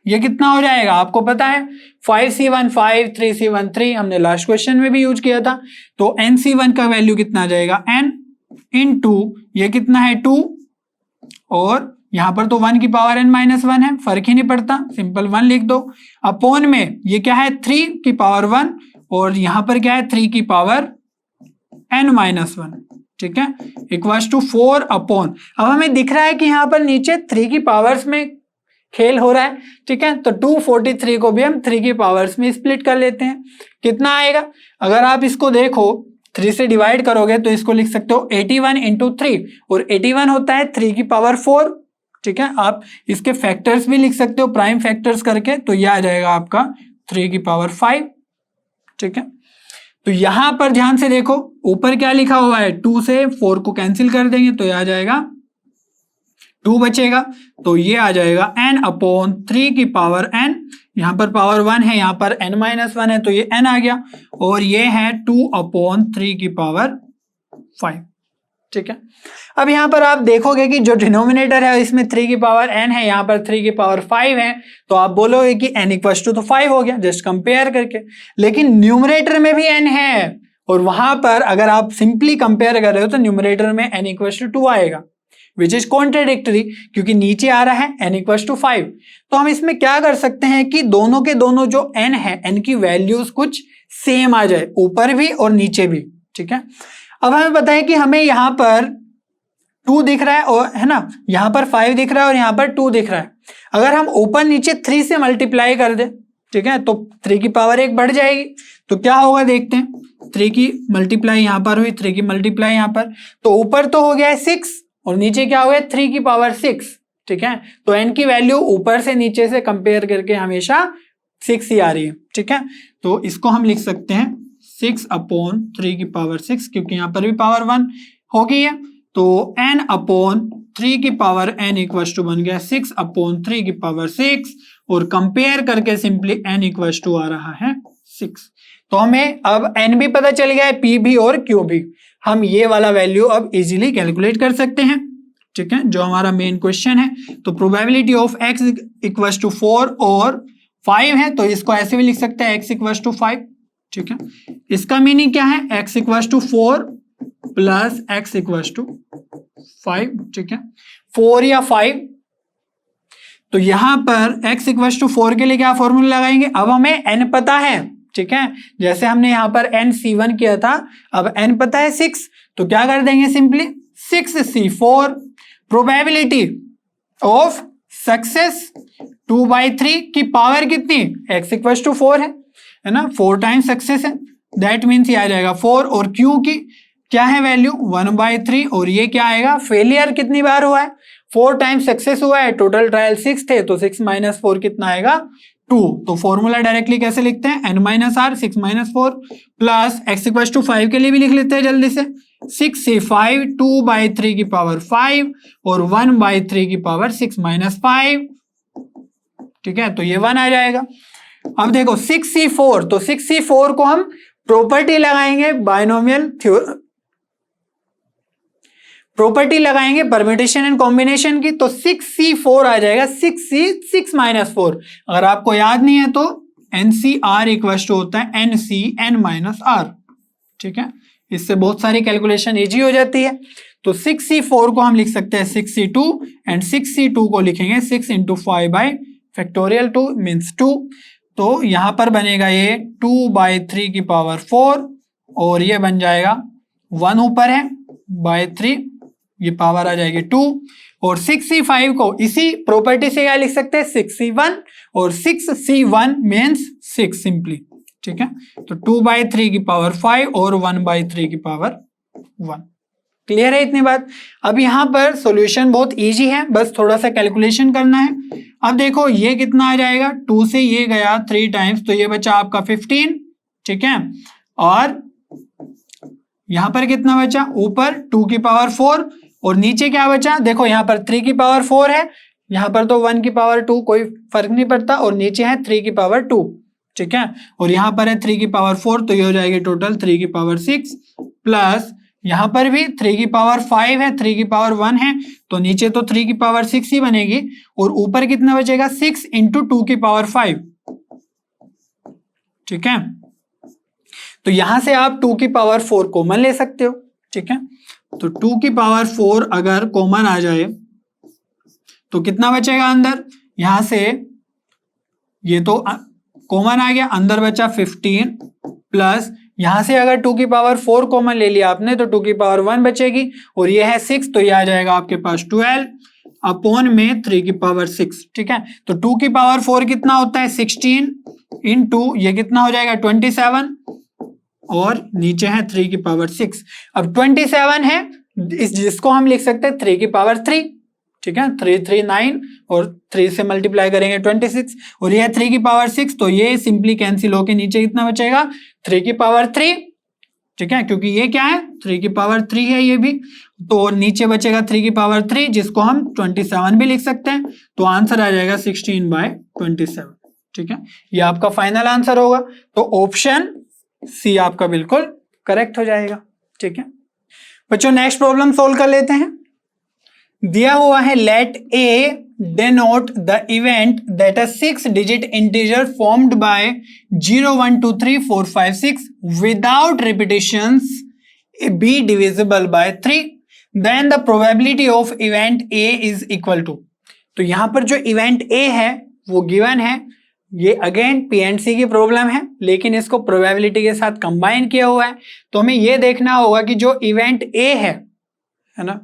ये कितना हो जाएगा आपको पता है, 5C1 5, 3C1 3, हमने लास्ट क्वेश्चन में भी यूज किया था। तो NC1 का वैल्यू कितना आ जाएगा, n इंटू ये कितना है 2, और यहां पर तो 1 की पावर n-1 है, फर्क ही नहीं पड़ता, सिंपल 1 लिख दो। अपॉन में ये क्या है 3 की पावर 1, और यहां पर क्या है 3 की पावर n-1। ठीक है, इक्वल्स टू 4 अपॉन, अब हमें दिख रहा है कि यहां पर नीचे 3 की पावर्स में खेल हो रहा है। ठीक है, तो 243 को भी हम 3 की पावर्स में स्प्लिट कर लेते हैं, कितना आएगा, अगर आप इसको देखो 3 से डिवाइड करोगे तो इसको लिख सकते हो 81 इंटू 3, और 81 होता है 3 की पावर 4। ठीक है, आप इसके फैक्टर्स भी लिख सकते हो प्राइम फैक्टर्स करके, तो यह आ जाएगा आपका 3 की पावर 5। ठीक है, तो यहां पर ध्यान से देखो ऊपर क्या लिखा हुआ है, 2 से 4 को कैंसिल कर देंगे तो यह आ जाएगा 2 बचेगा, तो ये आ जाएगा n/3 की पावर n, यहां पर पावर 1 है, यहां पर n-1 है, तो ये n आ गया, और ये है 2/3 की पावर 5। ठीक है, अब यहां पर आप देखोगे कि जो डिनोमिनेटर है इसमें 3 की पावर n है, यहां पर 3 की पावर 5 है, तो आप बोलोगे कि n इक्वल्स टू तो 5 हो गया जस्ट कंपेयर करके, लेकिन न्यूमरेटर में भी n है, और वहां पर अगर आप सिंपली कंपेयर कर रहे हो तो न्यूमरेटर में n इक्वल्स टू 2 आएगा, विच इज कॉन्ट्रेडिक्टरी, क्योंकि नीचे आ रहा है n इक्वल्स टू 5। तो हम इसमें क्या कर सकते हैं कि दोनों के दोनों जो n है, n की वैल्यूज कुछ सेम आ जाए, ऊपर भी और नीचे भी। ठीक है, अब हमें पता है कि हमें यहां पर 2 दिख रहा है, और है ना यहां पर 5 दिख रहा है और यहां पर 2 दिख रहा है, अगर हम ऊपर नीचे 3 से मल्टीप्लाई कर दे, ठीक है, तो 3 की पावर 1 बढ़ जाएगी, तो क्या होगा देखते हैं, 3 की मल्टीप्लाई यहां पर हुई, 3 की मल्टीप्लाई यहां पर, तो ऊपर तो हो गया है 6 और नीचे क्या हो गया 3 की पावर 6। ठीक है, तो n की वैल्यू ऊपर से नीचे से कंपेयर करके हमेशा 6 ही आ रही है। ठीक है, तो इसको हम लिख सकते हैं 6/3 की पावर 6, क्योंकि यहां पर भी पावर 1 हो गई है, तो n/3 की पावर n इक्वल्स टू बन गया 6/3 की पावर 6, और कंपेयर करके सिंपली n इक्वल्स टू आ रहा है 6। तो हमें अब n भी पता चल गया है, p भी और q भी, हम ये वाला वैल्यू अब इजीली कैलकुलेट कर सकते हैं। ठीक है, जो हमारा मेन क्वेश्चन है, तो probability of x equals to 4 और 5 है, तो इसको ऐसे भी लिख सकते हैं x इक्वल्स टू 5। ठीक है, इसका मीनिंग क्या है, x equals to 4 plus x equals to 5। ठीक है, 4 या 5, तो यहां पर x इक्वल्स टू 4 के लिए क्या फॉर्मूला लगाएंगे, अब हमें n पता है। ठीक है, जैसे हमने यहां पर NC1 किया था, अब n पता है 6, तो क्या कर देंगे simply 6C4। Probability of success 2/3 की पावर कितनी, x इक्वल्स टू 4 है ना, 4 टाइम्स सक्सेस है, दैट मीन्स ये आ जाएगा 4 और Q की क्या है वैल्यू 1/3 और ये क्या आएगा फेलियर कितनी बार हुआ है 4 टाइम्स सक्सेस हुआ है टोटल ट्रायल 6 थे तो 6 - 4 कितना आएगा 2 तो फॉर्मूला डायरेक्टली कैसे लिखते हैं n-r 6 - 4 प्लस x = 5 के लिए भी लिख लेते हैं जल्दी से 6 से 5 2/3 की पावर 5 और 1/3 की पावर 6 - 5 ठीक है तो ये 1 आ जाएगा। अब देखो 6c4 तो 6c4 को हम प्रॉपर्टी लगाएंगे बाइनोमियल प्रॉपर्टी लगाएंगे परम्यूटेशन एंड कॉम्बिनेशन की तो 6c4 आ जाएगा 6c 6 - 4 अगर आपको याद नहीं है तो NCR इक्वल टू होता है NCn-r ठीक है इससे बहुत सारी कैलकुलेशन इजी हो जाती है तो 6c4 को हम लिख सकते हैं 6c2 एंड 6c2 को लिखेंगे 6 × 5 2 मीन्स 2 तो यहां पर बनेगा ये 2/3 की पावर 4 और ये बन जाएगा 1 ऊपर है बाय 3 ये पावर आ जाएगी 2 और 6c5 को इसी प्रॉपर्टी से क्या लिख सकते हैं 6c1 और 6c1 मीन्स 6 सिंपली ठीक है तो 2/3 की पावर 5 और 1/3 की पावर 1 क्लियर है इतनी बात। अब यहां पर सॉल्यूशन बहुत इजी है बस थोड़ा सा कैलकुलेशन करना है। अब देखो ये कितना आ जाएगा 2 से ये गया 3 टाइम्स तो ये बचा आपका 15 ठीक है और यहां पर कितना बचा ऊपर 2 की पावर 4 और नीचे क्या बचा देखो यहां पर 3 की पावर 4 है यहां पर तो 1 की पावर 2 कोई फर्क नहीं पड़ता और नीचे है 3 की पावर 2 ठीक है और यहां पर है 3 की पावर 4 तो ये हो जाएगी टोटल 3 की पावर 6 प्लस यहां पर भी 3 की पावर 5 है 3 की पावर 1 है तो नीचे तो 3 की पावर 6 ही बनेगी और ऊपर कितना बचेगा 6 × 2 की पावर 5 ठीक है तो यहां से आप 2 की पावर 4 कॉमन ले सकते हो ठीक है तो 2 की पावर 4 अगर कॉमन आ जाए तो कितना बचेगा अंदर यहां से ये तो कॉमन आ गया अंदर बचा 15 प्लस यहां से अगर 2 की पावर 4 कॉमन ले लिया आपने तो 2 की पावर 1 बचेगी और ये है 6 तो ये आ जाएगा आपके पास 12 अपॉन में 3 की पावर 6 ठीक है तो 2 की पावर 4 कितना होता है 16 इंटू ये कितना हो जाएगा 27 और नीचे है 3 की पावर 6 अब 27 है जिसको हम लिख सकते हैं 3 की पावर 3 ठीक है 3 3 9 और 3 से मल्टीप्लाई करेंगे 26 और ये 3 की पावर 6 तो ये सिंपली कैंसिल होके नीचे कितना बचेगा 3 की पावर 3 ठीक है क्योंकि ये क्या है 3 की पावर 3 है ये भी तो और नीचे बचेगा 3 की पावर 3 जिसको हम 27 भी लिख सकते हैं तो आंसर आ जाएगा 16/27 ठीक है ये आपका फाइनल आंसर होगा तो ऑप्शन सी आपका बिल्कुल करेक्ट हो जाएगा ठीक है बच्चों नेक्स्ट प्रॉब्लम सोल्व कर लेते हैं। दिया हुआ है let A denote the event that a 6-digit integer formed by 0 1 2 3 4 5 6 without repetitions be divisible by 3 then the probability of event A is equal to तो यहां पर जो इवेंट A है वो गिवन है ये अगेन PNC की प्रॉब्लम है लेकिन इसको प्रोबेबिलिटी के साथ कंबाइन किया हुआ है तो हमें ये देखना होगा कि जो इवेंट A है ना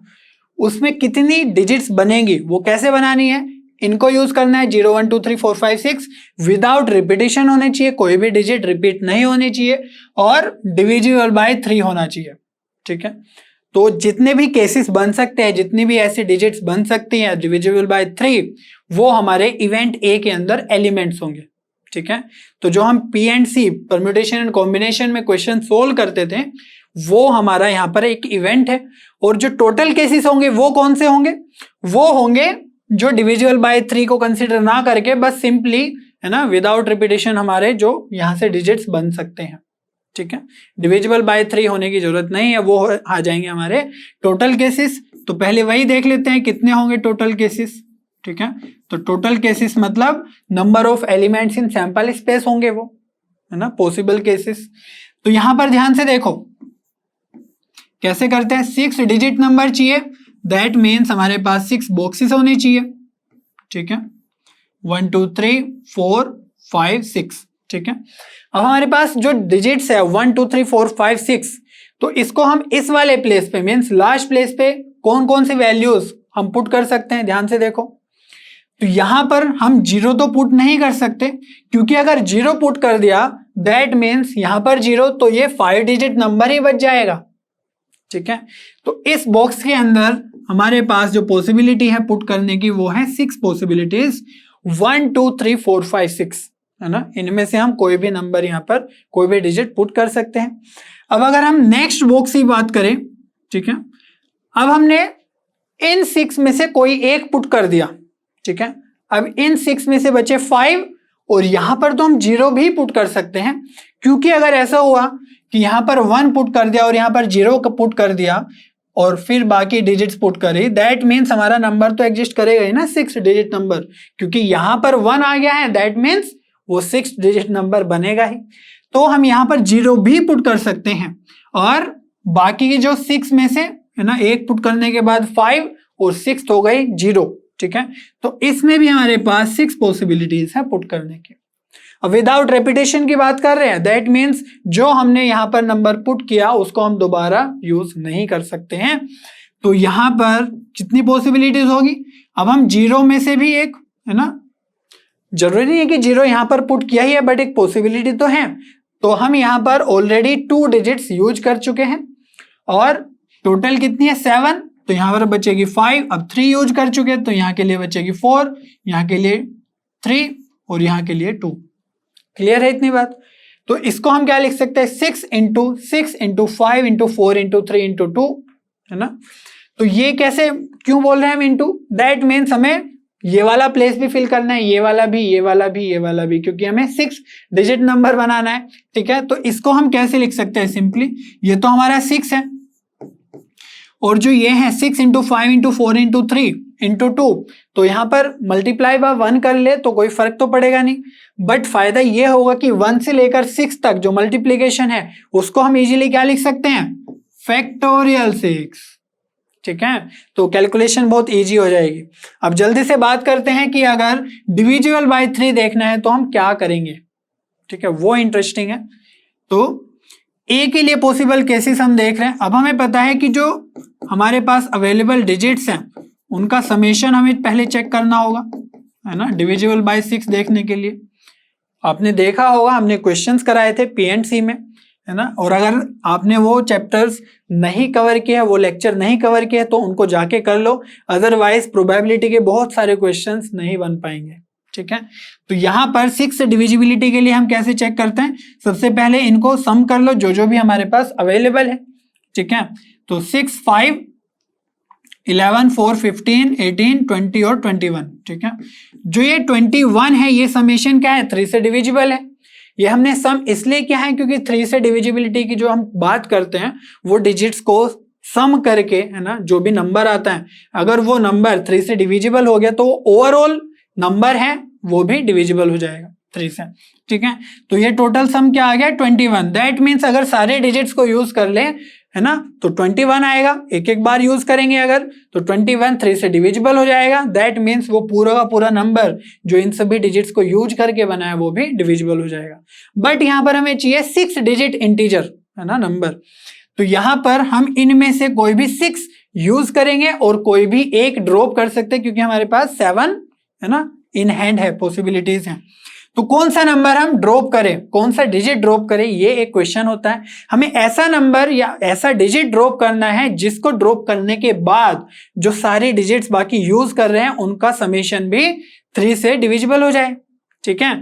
उसमें कितनी डिजिट्स बनेंगी वो कैसे बनानी है इनको यूज करना है 0 1 2 3 4 5 6 विदाउट रिपीटेशन होने चाहिए कोई भी डिजिट रिपीट नहीं होनी चाहिए और डिविजिबल बाय 3 होना चाहिए ठीक है तो जितने भी केसेस बन सकते हैं जितनी भी ऐसी डिजिट्स बन सकती हैं डिविजिबल बाय 3 वो हमारे इवेंट ए के अंदर एलिमेंट्स होंगे ठीक है तो जो हम PNC परम्यूटेशन एंड कॉम्बिनेशन में क्वेश्चन सोल्व करते थे वो हमारा यहाँ पर एक इवेंट है और जो टोटल केसेस होंगे वो कौन से होंगे वो होंगे जो डिविजिबल बाय 3 को कंसीडर ना करके बस सिंपली है ना विदाउट रिपीटेशन हमारे जो यहाँ से डिजिट्स बन सकते हैं ठीक है डिविजिबल बाय 3 होने की जरूरत नहीं है वो आ जाएंगे हमारे टोटल केसेस तो पहले वही देख लेते हैं कितने होंगे टोटल केसेस ठीक है तो टोटल केसेस मतलब number of elements in sample space होंगे वो है ना पॉसिबल केसेस तो यहां पर ध्यान से देखो कैसे करते हैं 6 डिजिट नंबर चाहिए दैट मीन्स हमारे पास 6 बॉक्सेस होने चाहिए ठीक है 1 2 3 4 5 6 ठीक है अब हमारे पास जो डिजिट्स है 1 2 3 4 5 6 तो इसको हम इस वाले प्लेस पे मीन्स लास्ट प्लेस पे कौन कौन सी वैल्यूज हम पुट कर सकते हैं ध्यान से देखो तो यहां पर हम 0 तो पुट नहीं कर सकते क्योंकि अगर 0 पुट कर दिया दैट मीन्स यहां पर 0, तो ये 5 डिजिट नंबर ही बच जाएगा। ठीक है, तो इस बॉक्स के अंदर हमारे पास जो पॉसिबिलिटी है पुट करने की वो है 6 पॉसिबिलिटीज, 1 2 3 4 5 6, है ना। इनमें से हम कोई भी नंबर यहाँ पर कोई भी डिजिट पुट कर सकते हैं। अब अगर हम नेक्स्ट बॉक्स की बात करें, ठीक है, अब हमने इन 6 में से कोई एक पुट कर दिया। ठीक है, अब इन 6 में से बचे 5 और यहां पर तो हम 0 भी पुट कर सकते हैं, क्योंकि अगर ऐसा हुआ कि यहां पर 1 पुट कर दिया और यहां पर 0 पुट कर दिया और फिर बाकी डिजिट्स पुट करी, दैट मीन्स हमारा नंबर तो एग्जिस्ट करेगा ही ना, 6 डिजिट नंबर, क्योंकि यहां पर 1 आ गया है, दैट मीन्स वो 6 डिजिट नंबर बनेगा ही। तो हम यहां पर 0 भी पुट कर सकते हैं और बाकी की जो 6 में से, है ना, एक पुट करने के बाद 5 और 6 हो गई 0। ठीक है, तो इसमें भी हमारे पास 6 पॉसिबिलिटीज है पुट करने की। अब विदाउट रेपिटेशन की बात कर रहे हैं, दैट मीन्स जो हमने यहां पर नंबर पुट किया उसको हम दोबारा यूज नहीं कर सकते हैं। तो यहां पर कितनी पॉसिबिलिटीज होगी? अब हम 0 में से भी एक, है ना, जरूरी नहीं है कि 0 यहां पर पुट किया ही है, बट एक पॉसिबिलिटी तो है। तो हम यहां पर ऑलरेडी 2 डिजिट्स यूज कर चुके हैं और टोटल कितनी है 7, तो यहां पर बचेगी 5। अब 3 यूज कर चुके हैं तो यहां के लिए बचेगी 4, यहां के लिए 3 और यहां के लिए 2। क्लियर है इतनी बात? तो इसको हम क्या लिख सकते हैं, 6 into 6 into 5 into 4 into 3 into 2, है ना। तो ये कैसे क्यों बोल रहे हैं हम इंटू? दैट मीन्स हमें ये वाला प्लेस भी फिल करना है, ये वाला भी, ये वाला भी, ये वाला भी, क्योंकि हमें 6 डिजिट नंबर बनाना है। ठीक है, तो इसको हम कैसे लिख सकते हैं? सिंपली ये तो हमारा 6 है और जो ये है 6 इंटू 5 इंटू 4 इंटू 3 इंटू 2, तो यहां पर मल्टीप्लाई बाय 1 कर ले तो कोई फर्क तो पड़ेगा नहीं, बट फायदा ये होगा कि 1 से लेकर 6 तक जो मल्टीप्लीकेशन है उसको हम इजीली क्या लिख सकते हैं, फैक्टोरियल 6। ठीक है, तो कैलकुलेशन बहुत इजी हो जाएगी। अब जल्दी से बात करते हैं कि अगर डिविजिबल बाय 3 देखना है तो हम क्या करेंगे। ठीक है, वो इंटरेस्टिंग है। तो ए के लिए पॉसिबल केसेस हम देख रहे हैं। अब हमें पता है कि जो हमारे पास अवेलेबल डिजिट्स हैं उनका समेशन हमें पहले चेक करना होगा, है ना, डिविजिबल बाय 6 देखने के लिए। आपने देखा होगा हमने क्वेश्चंस कराए थे पीएनसी में, है ना, और अगर आपने वो चैप्टर्स नहीं कवर किया, वो लेक्चर नहीं कवर किया तो उनको जाके कर लो, अदरवाइज प्रोबेबिलिटी के बहुत सारे क्वेश्चंस नहीं बन पाएंगे। ठीक है, तो यहां पर 6 डिविजिबिलिटी के लिए हम कैसे चेक करते हैं? सबसे पहले इनको सम कर लो जो भी हमारे पास अवेलेबल है। ठीक है, तो 6 5 11 4 15 18 20 और 21। ठीक है, जो ये 21 है ये समेशन क्या है, 3 से डिविजिबल है। ये हमने सम इसलिए किया है क्योंकि 3 से डिविजिबिलिटी की जो हम बात करते हैं वो डिजिट्स को सम करके, है ना, जो भी नंबर आता है अगर वो नंबर 3 से डिविजिबल हो गया तो ओवरऑल नंबर है वो भी डिविजिबल हो जाएगा 3 से। ठीक है, तो ये टोटल सम क्या आ गया 21। दैट मीन्स अगर सारे डिजिट्स को यूज कर ले, है ना, तो 21 आएगा। एक एक बार यूज करेंगे अगर तो 21 3 से डिविजिबल हो जाएगा। दैट मीन्स वो पूरा का पूरा नंबर जो इन सभी डिजिट्स को यूज करके बना है वो भी डिविजिबल हो जाएगा। बट यहां पर हमें चाहिए 6 डिजिट इंटीजर, है ना, नंबर। तो यहां पर हम इनमें से कोई भी 6 यूज करेंगे और कोई भी एक ड्रॉप कर सकते हैं क्योंकि हमारे पास 7, है ना, इन हैंड है, पॉसिबिलिटीज हैं। तो कौन सा नंबर हम ड्रॉप करें, कौन सा डिजिट ड्रॉप करें, ये एक क्वेश्चन होता है। हमें ऐसा नंबर या ऐसा डिजिट ड्रॉप करना है जिसको ड्रॉप करने के बाद जो सारे डिजिट्स बाकी यूज कर रहे हैं उनका समेशन भी 3 से डिविजिबल हो जाए। ठीक है,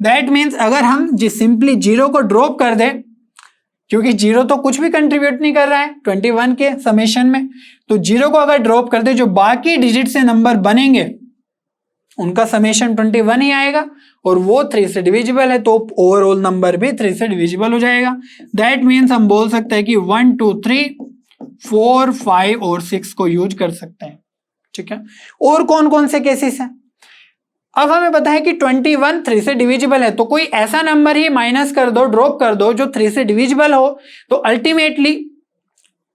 दैट मीन्स अगर हम सिंपली 0 को ड्रॉप कर दें, क्योंकि 0 तो कुछ भी कंट्रीब्यूट नहीं कर रहा है 21 के समेशन में, तो 0 को अगर ड्रॉप कर दे जो बाकी डिजिट से नंबर बनेंगे उनका समेशन 21 ही आएगा और वो 3 से डिविजिबल है तो ओवरऑल नंबर भी 3 से डिविजिबल हो जाएगा। दैट मीन्स हम बोल सकते हैं कि 1 2 3 4 5 और 6 को यूज कर सकते हैं। ठीक है, और कौन कौन से केसेस हैं? अब हमें पता है कि 21 3 से डिविजिबल है, तो कोई ऐसा नंबर ही माइनस कर दो, ड्रॉप कर दो जो 3 से डिविजिबल हो, तो अल्टीमेटली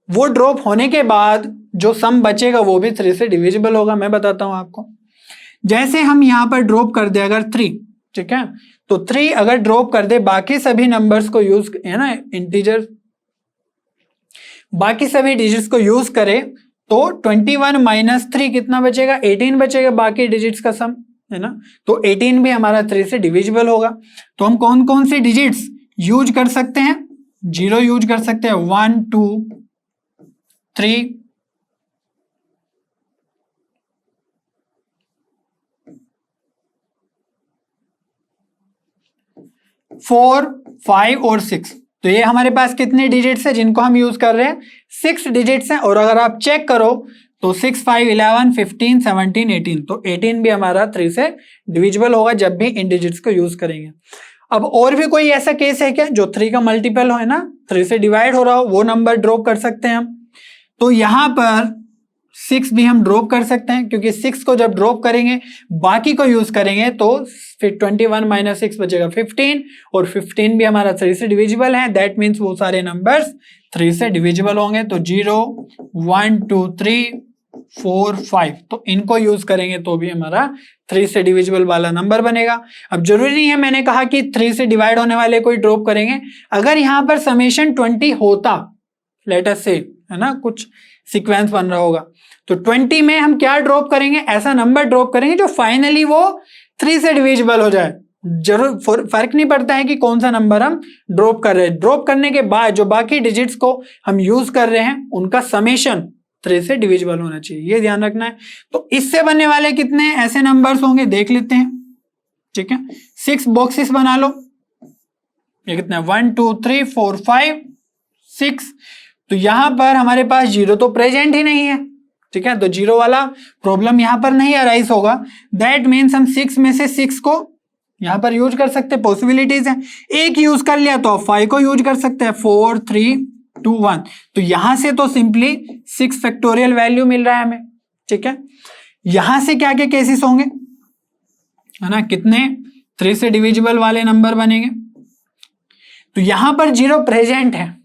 वो ड्रॉप होने के बाद जो सम बचेगा वो भी 3 से डिविजिबल होगा। मैं बताता हूं आपको, जैसे हम यहां पर ड्रॉप कर दे अगर 3, ठीक है, तो 3 अगर ड्रॉप कर दे बाकी सभी नंबर्स को यूज, है ना, इंटीजर बाकी सभी डिजिट्स को यूज करे तो 21 माइनस 3 कितना बचेगा, 18 बचेगा बाकी डिजिट्स का सम, है ना। तो 18 भी हमारा 3 से डिविजिबल होगा। तो हम कौन कौन से डिजिट्स यूज कर सकते हैं, 0 यूज कर सकते हैं, 1 2 3 4 5 और 6। तो ये हमारे पास कितने डिजिट्स है जिनको हम यूज कर रहे हैं, 6 डिजिट्स हैं। और अगर आप चेक करो तो 6 5 11 15 17 18, तो 18 भी हमारा 3 से डिविजिबल होगा जब भी इन डिजिट्स को यूज करेंगे। अब और भी कोई ऐसा केस है क्या जो 3 का मल्टीपल हो, है ना, 3 से डिवाइड हो रहा हो, वो नंबर ड्रॉप कर सकते हैं हम। तो यहां पर 6 भी हम ड्रॉप कर सकते हैं, क्योंकि 6 को जब ड्रॉप करेंगे बाकी को यूज करेंगे तो फिर 21 माइनस 6 बचेगा 15, और 15 भी हमारा 3 से डिविजिबल है। दैट मीन्स वो सारे नंबर्स 3 से डिविजिबल होंगे। तो 0 1 2 3 4 5, तो इनको यूज करेंगे तो भी हमारा 3 से डिविजिबल वाला नंबर बनेगा। अब जरूरी नहीं है मैंने कहा कि 3 से डिवाइड होने वाले को ही ड्रॉप करेंगे। अगर यहां पर समेशन 20 होता, लेट अस से, है ना, कुछ सीक्वेंस बन रहा होगा, तो 20 में हम क्या ड्रॉप करेंगे, ऐसा नंबर ड्रॉप करेंगे जो फाइनली वो 3 से डिविजिबल हो जाए। जरूर फर्क नहीं पड़ता है कि कौन सा नंबर हम ड्रॉप कर रहे हैं, ड्रॉप करने के बाद जो बाकी डिजिट्स को हम यूज कर रहे हैं उनका समेशन 3 से डिविजिबल होना चाहिए, ये ध्यान रखना है। तो इससे बनने वाले कितने ऐसे नंबर्स होंगे देख लेते हैं, ठीक है। 6 बॉक्सेस बना लो, ये कितना है, 1 2 3 4 5 6। तो यहां पर हमारे पास 0 तो प्रेजेंट ही नहीं है, ठीक है, तो 0 वाला प्रॉब्लम यहां पर नहीं अराइज होगा। दैट मीन्स हम 6 में से 6 को यहां पर यूज कर सकते हैं, पॉसिबिलिटीज हैं। एक यूज कर लिया तो 5 को यूज कर सकते हैं, 4 3 2 1। तो यहां से तो सिंपली 6 फैक्टोरियल वैल्यू मिल रहा है हमें, ठीक है। यहां से क्या क्या केसेस होंगे, है ना, कितने 3 से डिविजिबल वाले नंबर बनेंगे। तो यहां पर 0 प्रेजेंट है,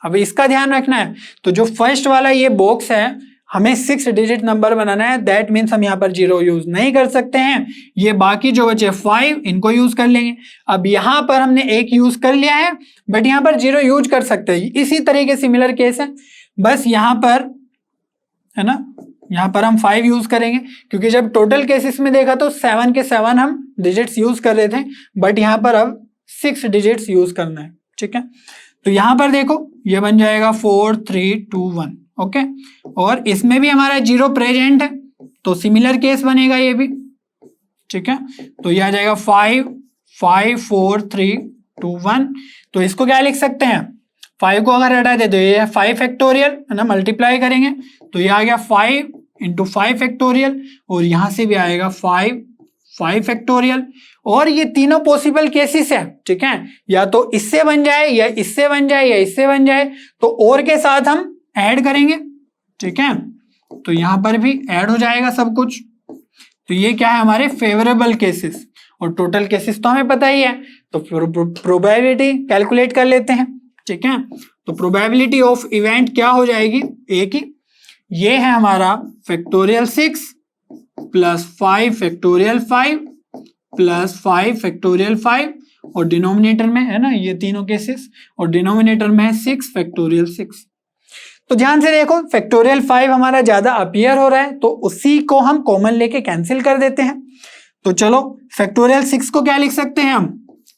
अब इसका ध्यान रखना है। तो जो फर्स्ट वाला ये बॉक्स है, हमें 6 डिजिट नंबर बनाना है, दैट मीन्स हम यहाँ पर 0 यूज नहीं कर सकते हैं। ये बाकी जो बचे 5, इनको यूज कर लेंगे। अब यहाँ पर हमने 1 यूज कर लिया है, बट यहाँ पर 0 यूज कर सकते हैं। इसी तरीके सिमिलर केस है, बस यहाँ पर, है ना, यहाँ पर हम 5 यूज करेंगे, क्योंकि जब टोटल केसेस में देखा तो 7 के 7 हम डिजिट्स यूज कर रहे थे, बट यहाँ पर अब 6 डिजिट्स यूज करना है, ठीक है। तो यहां पर देखो ये बन जाएगा 4 3 2 1, ओके। और इसमें भी हमारा 0 प्रेजेंट है, तो सिमिलर केस बनेगा ये भी, ठीक है। तो ये आ जाएगा 5 5 4 3 2 1। तो इसको क्या लिख सकते हैं, 5 को अगर हटा दे तो ये 5 फैक्टोरियल, है ना, मल्टीप्लाई करेंगे तो ये आ गया 5 इंटू 5 फैक्टोरियल, और यहां से भी आएगा 5 5 फैक्टोरियल। और ये तीनों पॉसिबल केसेस है, ठीक है, या तो इससे बन जाए या इससे बन जाए या इससे बन जाए, तो और के साथ हम ऐड करेंगे, ठीक है। तो यहां पर भी ऐड हो जाएगा सब कुछ। तो ये क्या है, हमारे फेवरेबल केसेस, और टोटल केसेस तो हमें पता ही है। तो प्रोबेबिलिटी कैलकुलेट कर लेते हैं, ठीक है। तो प्रोबेबिलिटी ऑफ इवेंट क्या हो जाएगी, एक ही, ये है हमारा factorial 6 plus 5 factorial 5 plus 5 factorial 5, और डिनोमिनेटर में, है ना, ये तीनों केसेस, और डिनोमिनेटर में है 6 फैक्टोरियल 6। तो ध्यान से देखो, फैक्टोरियल 5 हमारा ज्यादा अपीयर हो रहा है, तो उसी को हम कॉमन लेके कैंसिल कर देते हैं। तो चलो फैक्टोरियल 6 को क्या लिख सकते हैं हम,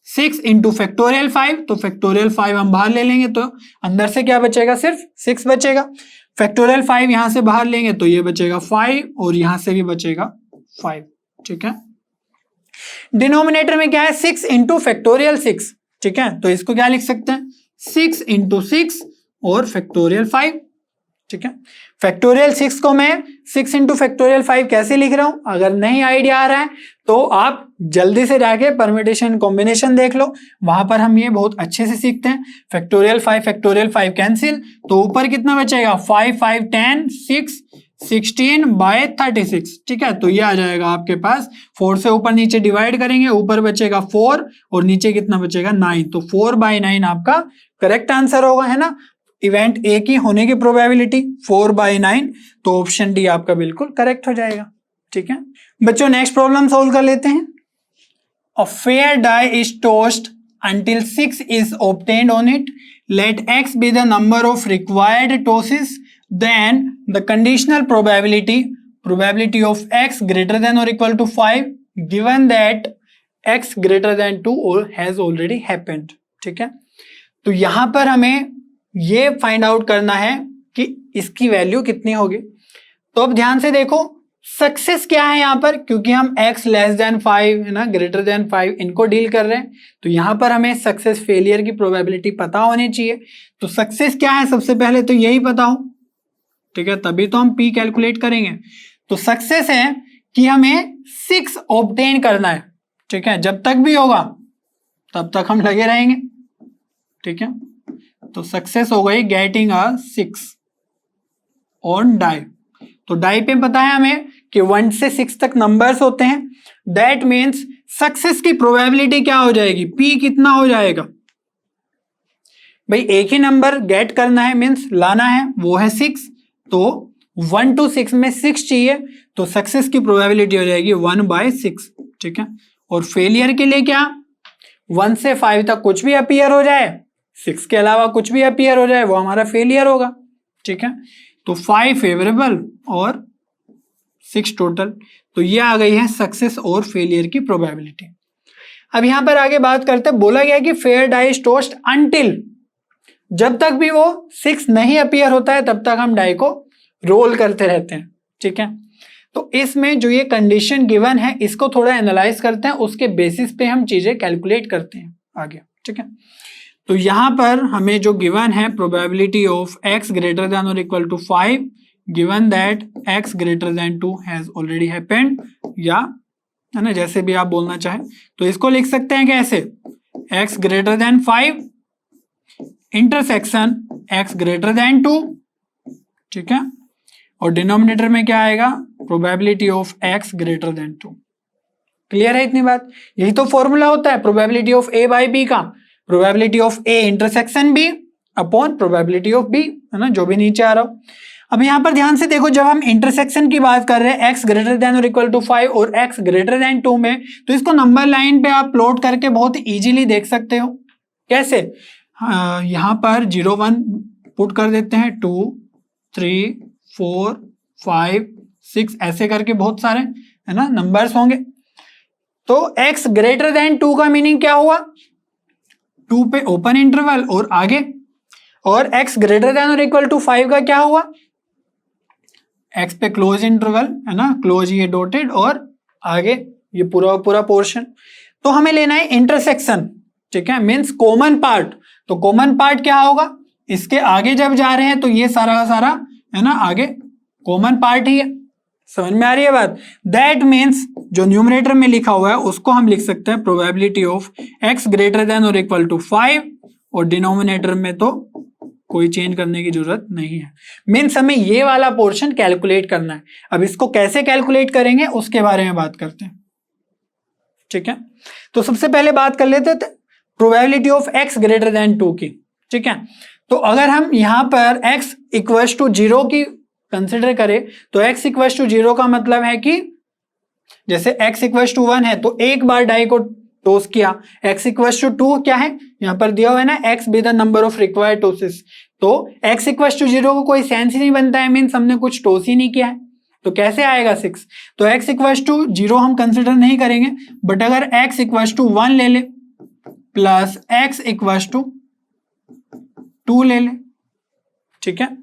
6 इंटू फैक्टोरियल 5, तो फैक्टोरियल 5 हम बाहर ले लेंगे तो अंदर से क्या बचेगा, सिर्फ 6 बचेगा। फैक्टोरियल 5 यहां से बाहर लेंगे तो ये बचेगा 5, और यहां से भी बचेगा 5, ठीक है। डिनोमिनेटर में क्या है, 6 इंटू फैक्टोरियल 6, ठीक है। तो इसको क्या लिख सकते हैं, 6 इंटू 6 और फैक्टोरियल 5, ठीक है। फैक्टोरियल 6 को मैं 6 इंटू फैक्टोरियल 5 कैसे लिख रहा हूं, अगर नहीं आइडिया आ रहा है तो आप जल्दी से जाके परम्यूटेशन कॉम्बिनेशन देख लो, वहां पर हम ये बहुत अच्छे से सीखते हैं। फैक्टोरियल 5 कैंसिल, तो ऊपर कितना बचेगा, 5 5 10 6 16 बाय 36, ठीक है। तो ये आ जाएगा आपके पास, 4 से ऊपर नीचे डिवाइड करेंगे, ऊपर बचेगा 4 और नीचे कितना बचेगा 9, तो 4/9 आपका करेक्ट आंसर होगा, है ना। इवेंट एक ही होने की प्रोबेबिलिटी 4/9, तो ऑप्शन डी आपका बिल्कुल करेक्ट हो जाएगा, ठीक है। बच्चों नेक्स्ट प्रॉब्लम सोल्व कर लेते हैं। A fair die is tossed until 6 is obtained on it. Let x be the number of required tosses, then the conditional probability of x greater than or equal to 5 given that x greater than 2 has already happened. ठीक है। तो यहां पर हमें ये फाइंड आउट करना है कि इसकी वैल्यू कितनी होगी। तो अब ध्यान से देखो सक्सेस क्या है यहां पर, क्योंकि हम x लेस देन 5 है ना, ग्रेटर देन 5 इनको डील कर रहे हैं, तो यहां पर हमें सक्सेस फेलियर की प्रोबेबिलिटी पता होनी चाहिए। तो सक्सेस क्या है सबसे पहले तो यही पता हो, ठीक है, तभी तो हम p कैलकुलेट करेंगे। तो सक्सेस है कि हमें 6 ऑब्टेन करना है, ठीक है, जब तक भी होगा तब तक हम लगे रहेंगे, ठीक है। तो सक्सेस हो गई गेटिंग अ 6 ऑन डाई। तो डाई पे पता है हमें कि 1 से 6 तक नंबर्स होते हैं, दैट मीन्स सक्सेस की प्रोबेबिलिटी क्या हो जाएगी, p कितना हो जाएगा भाई, एक ही नंबर गेट करना है मीन्स लाना है, वो है 6, तो 1 to 6 में 6 चाहिए, तो सक्सेस की प्रोबेबिलिटी हो जाएगी 1/6, ठीक है। और फेलियर के लिए क्या, 1 से 5 तक कुछ भी अपीयर हो जाए, 6 के अलावा कुछ भी अपीयर हो जाए वो हमारा फेलियर होगा, ठीक है। तो 5 फेवरेबल और 6 टोटल, तो ये आ गई है सक्सेस और फेलियर की प्रोबेबिलिटी। अब यहां पर आगे बात करते हैं, बोला गया कि fair die is tossed until, जब तक भी वो 6 नहीं अपीयर होता है तब तक हम डाई को रोल करते रहते हैं, ठीक है। तो इसमें जो ये कंडीशन गिवन है इसको थोड़ा एनालाइज करते हैं, उसके बेसिस पे हम चीजें कैलकुलेट करते हैं आगे, ठीक है। तो यहां पर हमें जो गिवन है probability of x greater than और equal to 5 given that x greater than 2 has already happened, या है ना जैसे भी आप बोलना चाहें, तो इसको लिख सकते हैं कैसे, x greater then 5 intersection x greater than 2, ठीक है, और डिनोमिनेटर में क्या आएगा, probability of x greater than 2। Clear है इतनी बात, यही तो फॉर्मूला होता है probability of a by b का, probability of a intersection b upon probability of b, है ना, जो भी नीचे आ रहा हो। अब यहां पर ध्यान से देखो, जब हम इंटरसेक्शन की बात कर रहे हैं x ग्रेटर देन और इक्वल टू 5 और x ग्रेटर देन 2 में, तो इसको नंबर लाइन पे आप प्लॉट करके बहुत इजीली देख सकते हो। कैसे, यहां पर 0 1 पुट कर देते हैं, 2 3 4 5 6 ऐसे करके बहुत सारे है ना नंबर्स होंगे। तो x ग्रेटर देन 2 का मीनिंग क्या हुआ, 2 पे ओपन इंटरवल और आगे, और x ग्रेटर देन और इक्वल टू 5 का क्या हुआ, x पे क्लोज इंटरवल है ना, क्लोज ये डॉटेड और आगे ये पूरा पूरा पोर्शन। तो हमें लेना है इंटरसेक्शन, ठीक है, मींस कॉमन पार्ट। तो कॉमन पार्ट क्या होगा, इसके आगे जब जा रहे हैं तो ये सारा का सारा है ना आगे कॉमन पार्ट ही है, समझ में आ रही है बात। दैट मीन्स जो न्यूमरेटर में लिखा हुआ है उसको हम लिख सकते हैं probability of x greater than और इक्वल टू 5, और डिनोमिनेटर में तो कोई चेंज करने की जरूरत नहीं है, मीन्स हमें ये वाला पोर्शन कैलकुलेट करना है। अब इसको कैसे कैलकुलेट करेंगे उसके बारे में बात करते हैं, ठीक है। तो सबसे पहले बात कर लेते थे probability of x greater than 2 की, ठीक है। तो अगर हम यहां पर x इक्वल्स टू 0 की कंसिडर करें, तो x इक्वल्स टू 0 का मतलब है कि जैसे x इक्वल्स टू 1 है तो एक बार डाई को टॉस किया, x इक्वल्स टू 2 क्या है यहां पर दिया हुआ है ना, x be the number of required tosses, तो x इक्वल्स टू 0 को कोई सेंस ही नहीं बनता है, मीन्स हमने कुछ टॉस ही नहीं किया है, तो कैसे आएगा 6। तो x इक्वल्स टू 0 हम कंसिडर नहीं करेंगे, बट अगर x इक्वल्स टू 1 ले ले प्लस x इक्वल्स टू 2 ले ले, ठीक है,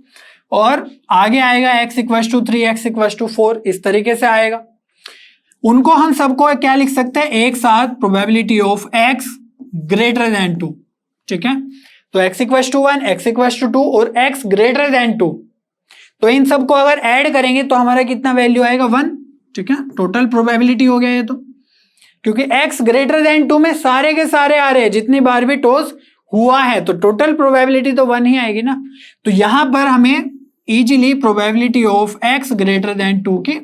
और आगे आएगा x equals to 3, x equals to 4, इस तरीके से आएगा। उनको हम सबको क्या लिख सकते हैं एक साथ, probability of x greater than 2, ठीक है। तो x equals to 1, x equals to 2 और x ग्रेटर देन 2, तो इन सबको अगर ऐड करेंगे तो हमारा कितना वैल्यू आएगा 1, ठीक है, टोटल प्रोबेबिलिटी हो गया ये तो, क्योंकि x ग्रेटर देन 2 में सारे के सारे आ रहे हैं जितनी बार भी टॉस हुआ है, तो टोटल प्रोबेबिलिटी तो 1 ही आएगी ना। तो यहां पर हमें easily probability of x greater than 2 की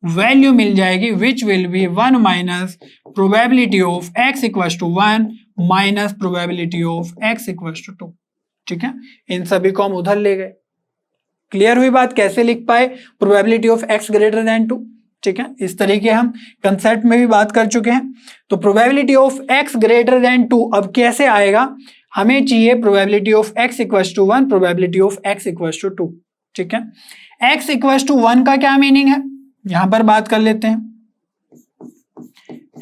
वैल्यू मिल जाएगी, which will be 1 minus probability of x equals to 1 minus probability of x equals to 2, ठीक है। इन सभी को हम उधर ले गए। क्लियर हुई बात, कैसे लिख पाए probability of x greater than 2, ठीक है। इस तरीके हम कंसेप्ट में भी बात कर चुके हैं। तो probability of x greater than 2 अब कैसे आएगा, हमें चाहिए probability of x equals to 1, probability of x equals to 2, ठीक है। x इक्वल्स टू 1 का क्या मीनिंग है, यहां पर बात कर लेते हैं।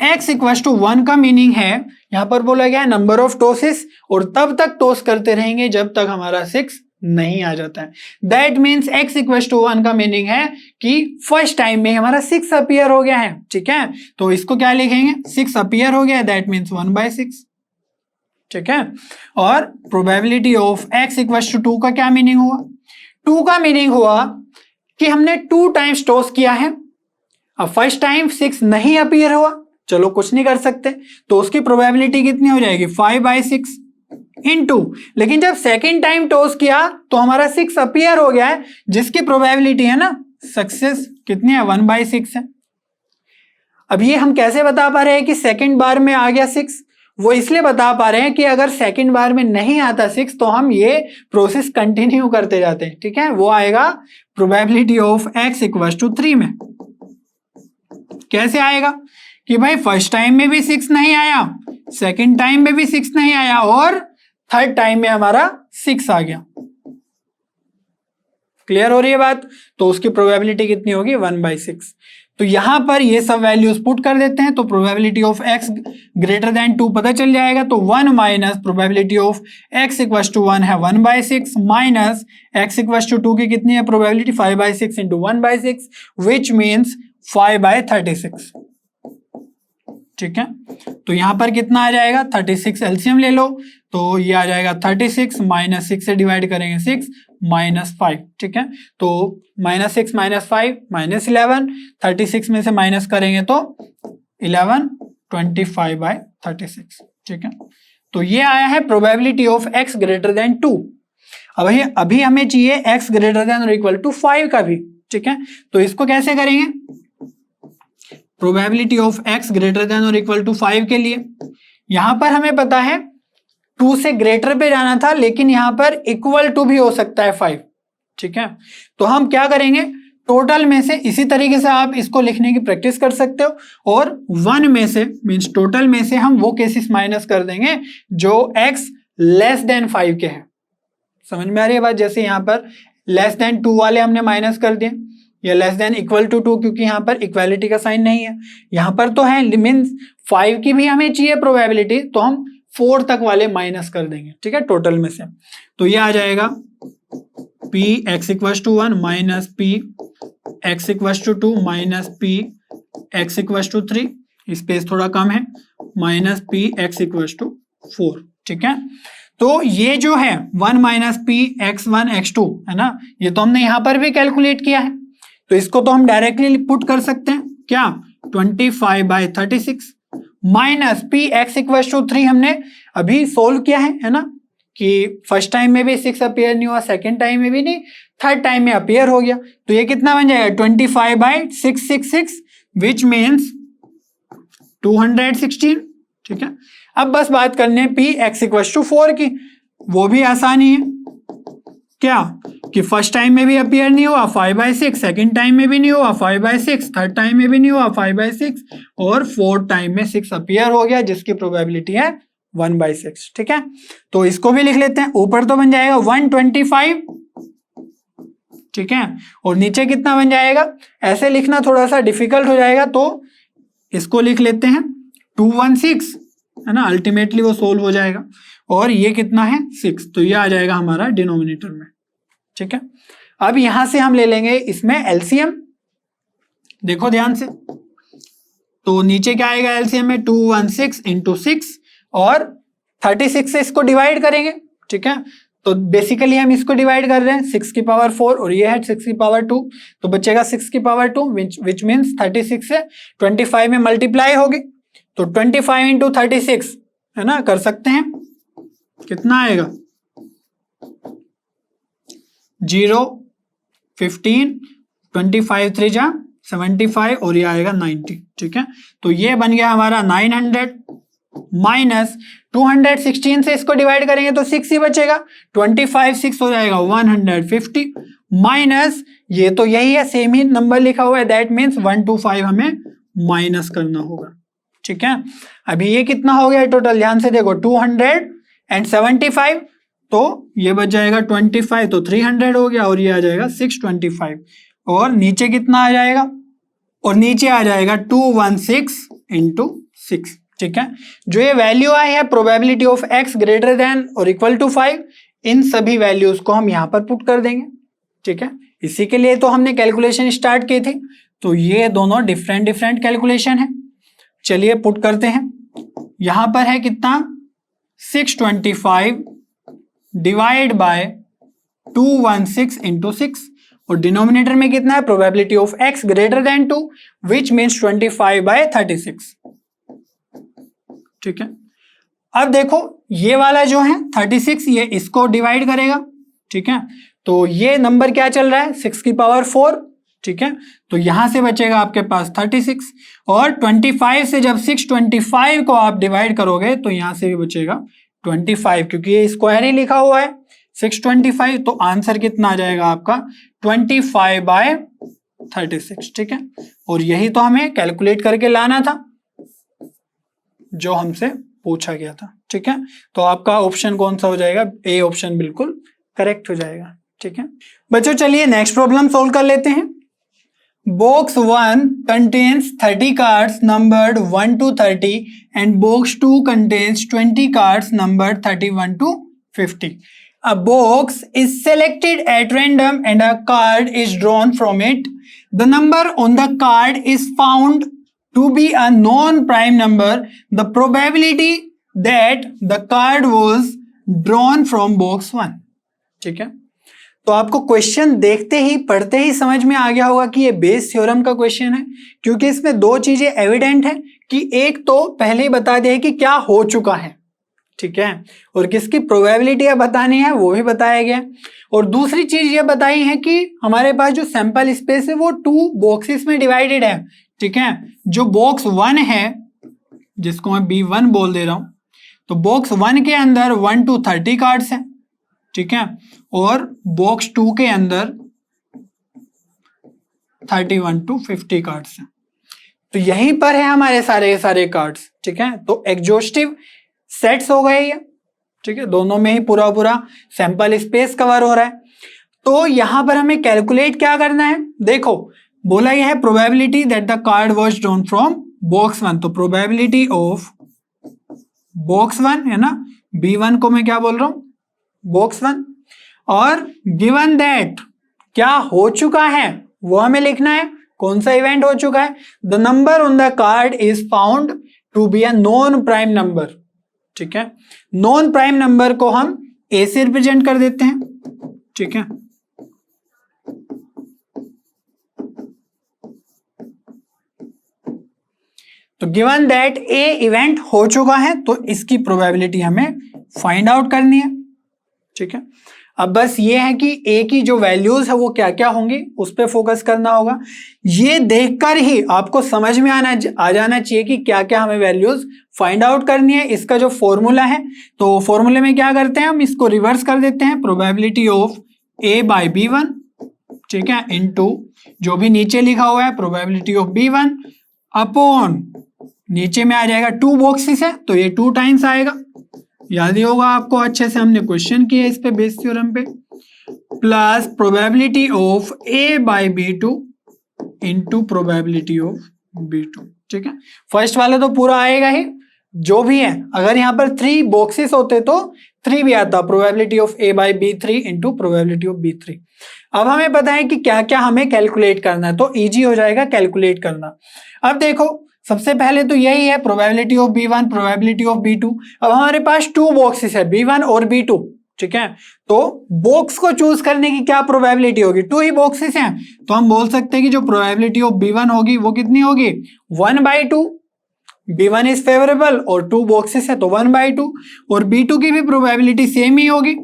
x इक्वल टू 1 का मीनिंग है, यहां पर बोला गया है नंबर ऑफ टोसेस, और तब तक टोस करते रहेंगे जब तक हमारा 6 नहीं आ जाता है। That means x equal to 1 का मीनिंग है कि फर्स्ट टाइम में हमारा 6 अपीयर हो गया है। ठीक है, तो इसको क्या लिखेंगे, 6 अपीयर हो गया है, दैट मीन्स 1/6। ठीक है, और probability of x equal to 2 का क्या मीनिंग हुआ, 2 का मीनिंग हुआ कि हमने 2 टाइम्स टॉस किया है। अब फर्स्ट टाइम 6 नहीं अपीयर हुआ, चलो कुछ नहीं कर सकते, तो उसकी प्रोबेबिलिटी कितनी हो जाएगी 5/6 इनटू, लेकिन जब सेकंड टाइम टॉस किया तो हमारा 6 अपीयर हो गया है, जिसकी प्रोबेबिलिटी है ना सक्सेस कितनी है 1/6 है। अब ये हम कैसे बता पा रहे हैं कि सेकंड बार में आ गया 6, वो इसलिए बता पा रहे हैं कि अगर सेकंड बार में नहीं आता 6 तो हम ये प्रोसेस कंटिन्यू करते जाते हैं। ठीक है, वो आएगा probability of x equal to 3 में। कैसे आएगा कि भाई फर्स्ट टाइम में भी 6 नहीं आया, सेकंड टाइम में भी 6 नहीं आया, और थर्ड टाइम में हमारा 6 आ गया। क्लियर हो रही है बात, तो उसकी प्रोबेबिलिटी कितनी होगी 1/6। तो यहां पर ये सब वैल्यूज पुट कर देते हैं, तो probability of x greater than 2 पता चल जाएगा। तो 1 minus probability of x equal to 1 है 1/6 माइनस x इक्वल टू 2 की कितनी है प्रोबेबिलिटी 5/6 इंटू 1/6 विच मीन्स 5/36। ठीक है, तो यहां पर कितना आ जाएगा 36, एलसीएम ले लो, तो ये आ जाएगा 36 माइनस 6 से डिवाइड करेंगे 6 माइनस 5। ठीक है, तो -6 माइनस 5 -11, 36 में से माइनस करेंगे तो 11, 25/36। ठीक है, तो ये आया है probability of x greater than 2। अभी हमें चाहिए x ग्रेटर देन और इक्वल टू 5 का भी। ठीक है, तो इसको कैसे करेंगे, probability of x greater than और इक्वल टू 5 के लिए यहां पर हमें पता है 2 से ग्रेटर पे जाना था, लेकिन यहां पर इक्वल टू भी हो सकता है 5। ठीक है, तो हम क्या करेंगे, टोटल में से, इसी तरीके से आप इसको लिखने की प्रैक्टिस कर सकते हो, और 1 में से मींस टोटल में से हम वो केसेस माइनस कर देंगे जो x लेस देन 5 के हैं। समझ में आ रही है बात, जैसे यहां पर लेस देन 2 वाले हमने माइनस कर दिए, या लेस देन इक्वल टू 2, क्योंकि यहाँ पर इक्वालिटी का साइन नहीं है, यहाँ पर तो है, मीन्स 5 की भी हमें चाहिए प्रोबेबिलिटी, तो हम 4 तक वाले माइनस कर देंगे। ठीक है, टोटल में से, तो ये आ जाएगा p x equal to 1 minus p x equal to 2 minus p x equal to 3, space थोड़ा कम है, minus p x equal to 4। ठीक है, तो ये जो है 1 माइनस p x1 x2 है ना, ये तो हमने यहां पर भी कैलकुलेट किया है, तो इसको तो हम डायरेक्टली पुट कर सकते हैं, क्या 25/36 minus p x equal to 3 हमने अभी सोल्व किया है ना, कि फर्स्ट टाइम में भी 6 अपीयर नहीं हुआ, सेकेंड टाइम में भी नहीं, थर्ड टाइम में अपीयर हो गया, तो ये कितना बन जाएगा 25/666 विच मीन्स 216। ठीक है, अब बस बात करने p x इक्वल टू 4 की, वो भी आसानी है, क्या कि फर्स्ट टाइम में भी अपीयर नहीं हुआ 5/6, सेकंड टाइम में भी नहीं हुआ 5/6, थर्ड टाइम में भी नहीं हुआ 5/6, और फोर्थ टाइम में 6 अपीयर हो गया, जिसकी प्रोबेबिलिटी है 1/6। ठीक है, तो इसको भी लिख लेते हैं, ऊपर तो बन जाएगा 125। ठीक है, और नीचे कितना बन जाएगा, ऐसे लिखना थोड़ा सा डिफिकल्ट हो जाएगा, तो इसको लिख लेते हैं 216 है ना, अल्टीमेटली वो सोल्व हो जाएगा, और ये कितना है 6, तो ये आ जाएगा हमारा डिनोमिनेटर में। ठीक है, अब यहां से हम ले लेंगे इसमें एलसीएम, देखो ध्यान से, तो नीचे क्या आएगा एलसीएम में 216 इंटू 6, और 36 से इसको डिवाइड करेंगे। ठीक है, तो बेसिकली हम इसको डिवाइड कर रहे हैं 6 की पावर 4, और ये है 6 की पावर 2, तो बचेगा 6 की पावर 2 विच मीन्स 36 से 25 में मल्टीप्लाई होगी, तो 25 इंटू 36 है ना, कर सकते हैं, कितना आएगा 0, 15, 25 3 जा 75, और ये आएगा 90। ठीक है, तो ये बन गया हमारा 900 माइनस 216 से इसको डिवाइड करेंगे तो 6 ही बचेगा, 25 6 हो जाएगा 150 माइनस, ये तो यही है, सेम ही नंबर लिखा हुआ है, दैट मीन्स 125 हमें माइनस करना होगा। ठीक है, अभी ये कितना हो गया टोटल, ध्यान से देखो 275, तो ये बच जाएगा 25, तो 300 हो गया, और ये आ जाएगा 625, और नीचे कितना आ जाएगा, और नीचे आ जाएगा 216 इंटू 6। ठीक है, जो ये वैल्यू आई है probability of x greater than और इक्वल टू 5, इन सभी वैल्यूज को हम यहां पर पुट कर देंगे। ठीक है, इसी के लिए तो हमने कैलकुलेशन स्टार्ट की थी। तो ये दोनों डिफरेंट डिफरेंट कैलकुलेशन है। चलिए पुट करते हैं। यहां पर है कितना, 625 डिवाइड बाय 216 इंटू 6, और डिनोमिनेटर में कितना है, probability of x greater than 2 which means 25 by 36। ठीक है, अब देखो ये वाला जो है 36, ये इसको डिवाइड करेगा। ठीक है, तो ये नंबर क्या चल रहा है, 6 की पावर 4। ठीक है, तो यहां से बचेगा आपके पास 36, और 25 से जब 625 को आप डिवाइड करोगे तो यहां से भी बचेगा 25, क्योंकि ये स्क्वायर ही लिखा हुआ है 625। तो आंसर कितना आ जाएगा आपका, 25 बाय 36। ठीक है, और यही तो हमें कैलकुलेट करके लाना था जो हमसे पूछा गया था। ठीक है, तो आपका ऑप्शन कौन सा हो जाएगा, ए ऑप्शन बिल्कुल करेक्ट हो जाएगा। ठीक है बच्चों, चलिए नेक्स्ट प्रॉब्लम सोल्व कर लेते हैं। Box 1 contains 30 cards numbered 1 to 30 and box 2 contains 20 cards numbered 31 to 50. A box is selected at random and a card is drawn from it. The number on the card is found to be a non-prime number. The probability that the card was drawn from box 1. ठीक है, तो आपको क्वेश्चन देखते ही पढ़ते ही समझ में आ गया होगा कि ये बेस थ्योरम का क्वेश्चन है, क्योंकि इसमें दो चीजें एविडेंट है कि एक तो पहले ही बता दिया है कि क्या हो चुका है। ठीक है, और किसकी प्रोबेबिलिटी बतानी है वो भी बताया गया, और दूसरी चीज ये बताई है कि हमारे पास जो सैंपल स्पेस है वो 2 बॉक्सेस में डिवाइडेड है। ठीक है, जो बॉक्स 1 है जिसको मैं B1 बोल दे रहा हूं, तो बॉक्स 1 के अंदर 1 to 30 कार्ड्स हैं। ठीक है, और बॉक्स 2 के अंदर 31 to 50 कार्ड्स हैं। तो यहीं पर है हमारे सारे कार्ड्स। ठीक है, तो एग्जॉस्टिव सेट्स हो गए ये। ठीक है, दोनों में ही पूरा सैंपल स्पेस कवर हो रहा है। तो यहां पर हमें कैलकुलेट क्या करना है, देखो बोला यह है probability that the card was drawn from box 1, तो प्रोबेबिलिटी ऑफ बॉक्स 1 है ना, B1 को मैं क्या बोल रहा हूं, बॉक्स 1, और गिवन दैट क्या हो चुका है वो हमें लिखना है, कौन सा इवेंट हो चुका है, the number on the card is found to be a non prime number. ठीक है, नॉन प्राइम नंबर को हम ए से रिप्रेजेंट कर देते हैं। ठीक है, तो गिवन दैट ए इवेंट हो चुका है, तो इसकी प्रोबेबिलिटी हमें फाइंड आउट करनी है। ठीक है, अब बस ये है कि ए की जो वैल्यूज है वो क्या क्या होंगी उस पर फोकस करना होगा। ये देखकर ही आपको समझ में आ जाना चाहिए कि क्या क्या हमें वैल्यूज फाइंड आउट करनी है। इसका जो फॉर्मूला है, तो फॉर्मूले में क्या करते हैं, हम इसको रिवर्स कर देते हैं, probability of A by B1। ठीक है, इनटू जो भी नीचे लिखा हुआ है प्रोबेबिलिटी ऑफ B1 अपॉन नीचे में आ जाएगा 2 बॉक्सेस है तो ये 2 टाइम्स आएगा, याद ही होगा आपको, अच्छे से हमने क्वेश्चन किया इस पे बेस थ्योरम पे, plus probability of A by B2 into probability of B2। ठीक है, फर्स्ट वाला तो पूरा आएगा ही जो भी है। अगर यहाँ पर 3 बॉक्सेस होते तो 3 भी आता, probability of A by B3 into probability of B3। अब हमें पता है कि क्या क्या हमें कैलकुलेट करना है, तो इजी हो जाएगा कैलकुलेट करना। अब देखो सबसे पहले तो यही है probability of B1, probability of B2। अब हमारे पास 2 बॉक्सेस है B1 और B2। ठीक है, तो बॉक्स को चूज करने की क्या प्रोबेबिलिटी होगी, 2 ही बॉक्सेस हैं, तो हम बोल सकते हैं कि जो प्रोबेबिलिटी ऑफ B1 होगी वो कितनी होगी, 1/2। B1 इज फेवरेबल और 2 बॉक्सेस है तो 1/2, और B2 की भी प्रोबेबिलिटी सेम ही होगी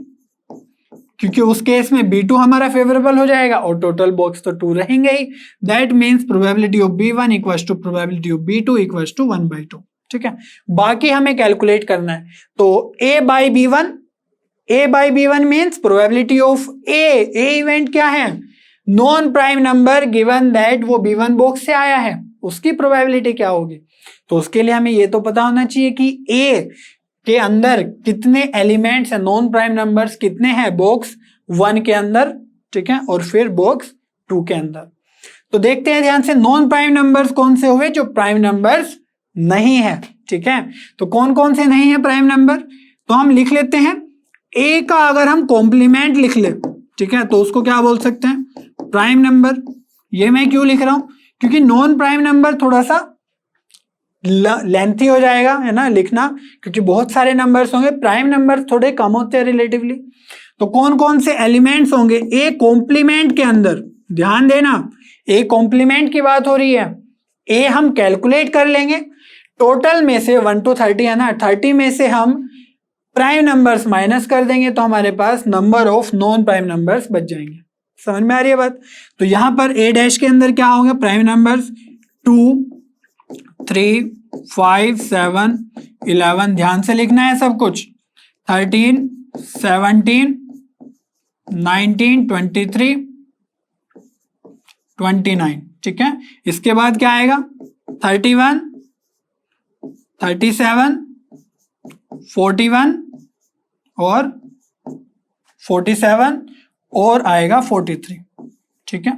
क्योंकि उस केस में B2 हमारा फेवरेबल हो जाएगा और टोटल बॉक्स तो 2 रहेंगे ही। That means probability of B1 equals to probability of B2 equals to 1/2। ठीक है, बाकी हमें कैलकुलेट करना है, तो A by B1 means probability of A event क्या है, non prime number, given that वो B1 बॉक्स से आया है, उसकी प्रोबेबिलिटी क्या होगी। तो उसके लिए हमें ये तो पता होना चाहिए कि A के अंदर कितने एलिमेंट्स हैं, नॉन प्राइम नंबर्स कितने हैं बॉक्स 1 के अंदर। ठीक है, और फिर बॉक्स 2 के अंदर। तो देखते हैं ध्यान से नॉन प्राइम नंबर्स कौन से हुए, जो प्राइम नंबर्स नहीं है, ठीक है। तो कौन कौन से नहीं है प्राइम नंबर, तो हम लिख लेते हैं ए का अगर हम कॉम्प्लीमेंट लिख ले, ठीक है, तो उसको क्या बोल सकते हैं प्राइम नंबर। ये मैं क्यों लिख रहा हूं, क्योंकि नॉन प्राइम नंबर थोड़ा सा लेंथी हो जाएगा, है ना, लिखना, क्योंकि बहुत सारे नंबर्स होंगे, प्राइम नंबर थोड़े कम होते हैं रिलेटिवली। तो कौन कौन से एलिमेंट्स होंगे ए कॉम्प्लीमेंट के अंदर, ध्यान देना ए कॉम्प्लीमेंट की बात हो रही है। ए हम कैलकुलेट कर लेंगे, टोटल में से 1 to 30 है ना, 30 में से हम प्राइम नंबर्स माइनस कर देंगे, तो हमारे पास number of non prime numbers बच जाएंगे। समझ में आ रही है बात। तो यहां पर ए डैश के अंदर क्या होंगे प्राइम नंबर्स 2 3 5 7 11, ध्यान से लिखना है सब कुछ, 13 17 19 23 29, ठीक है। इसके बाद क्या आएगा 31 37 41 और 47 और आएगा 43, ठीक है।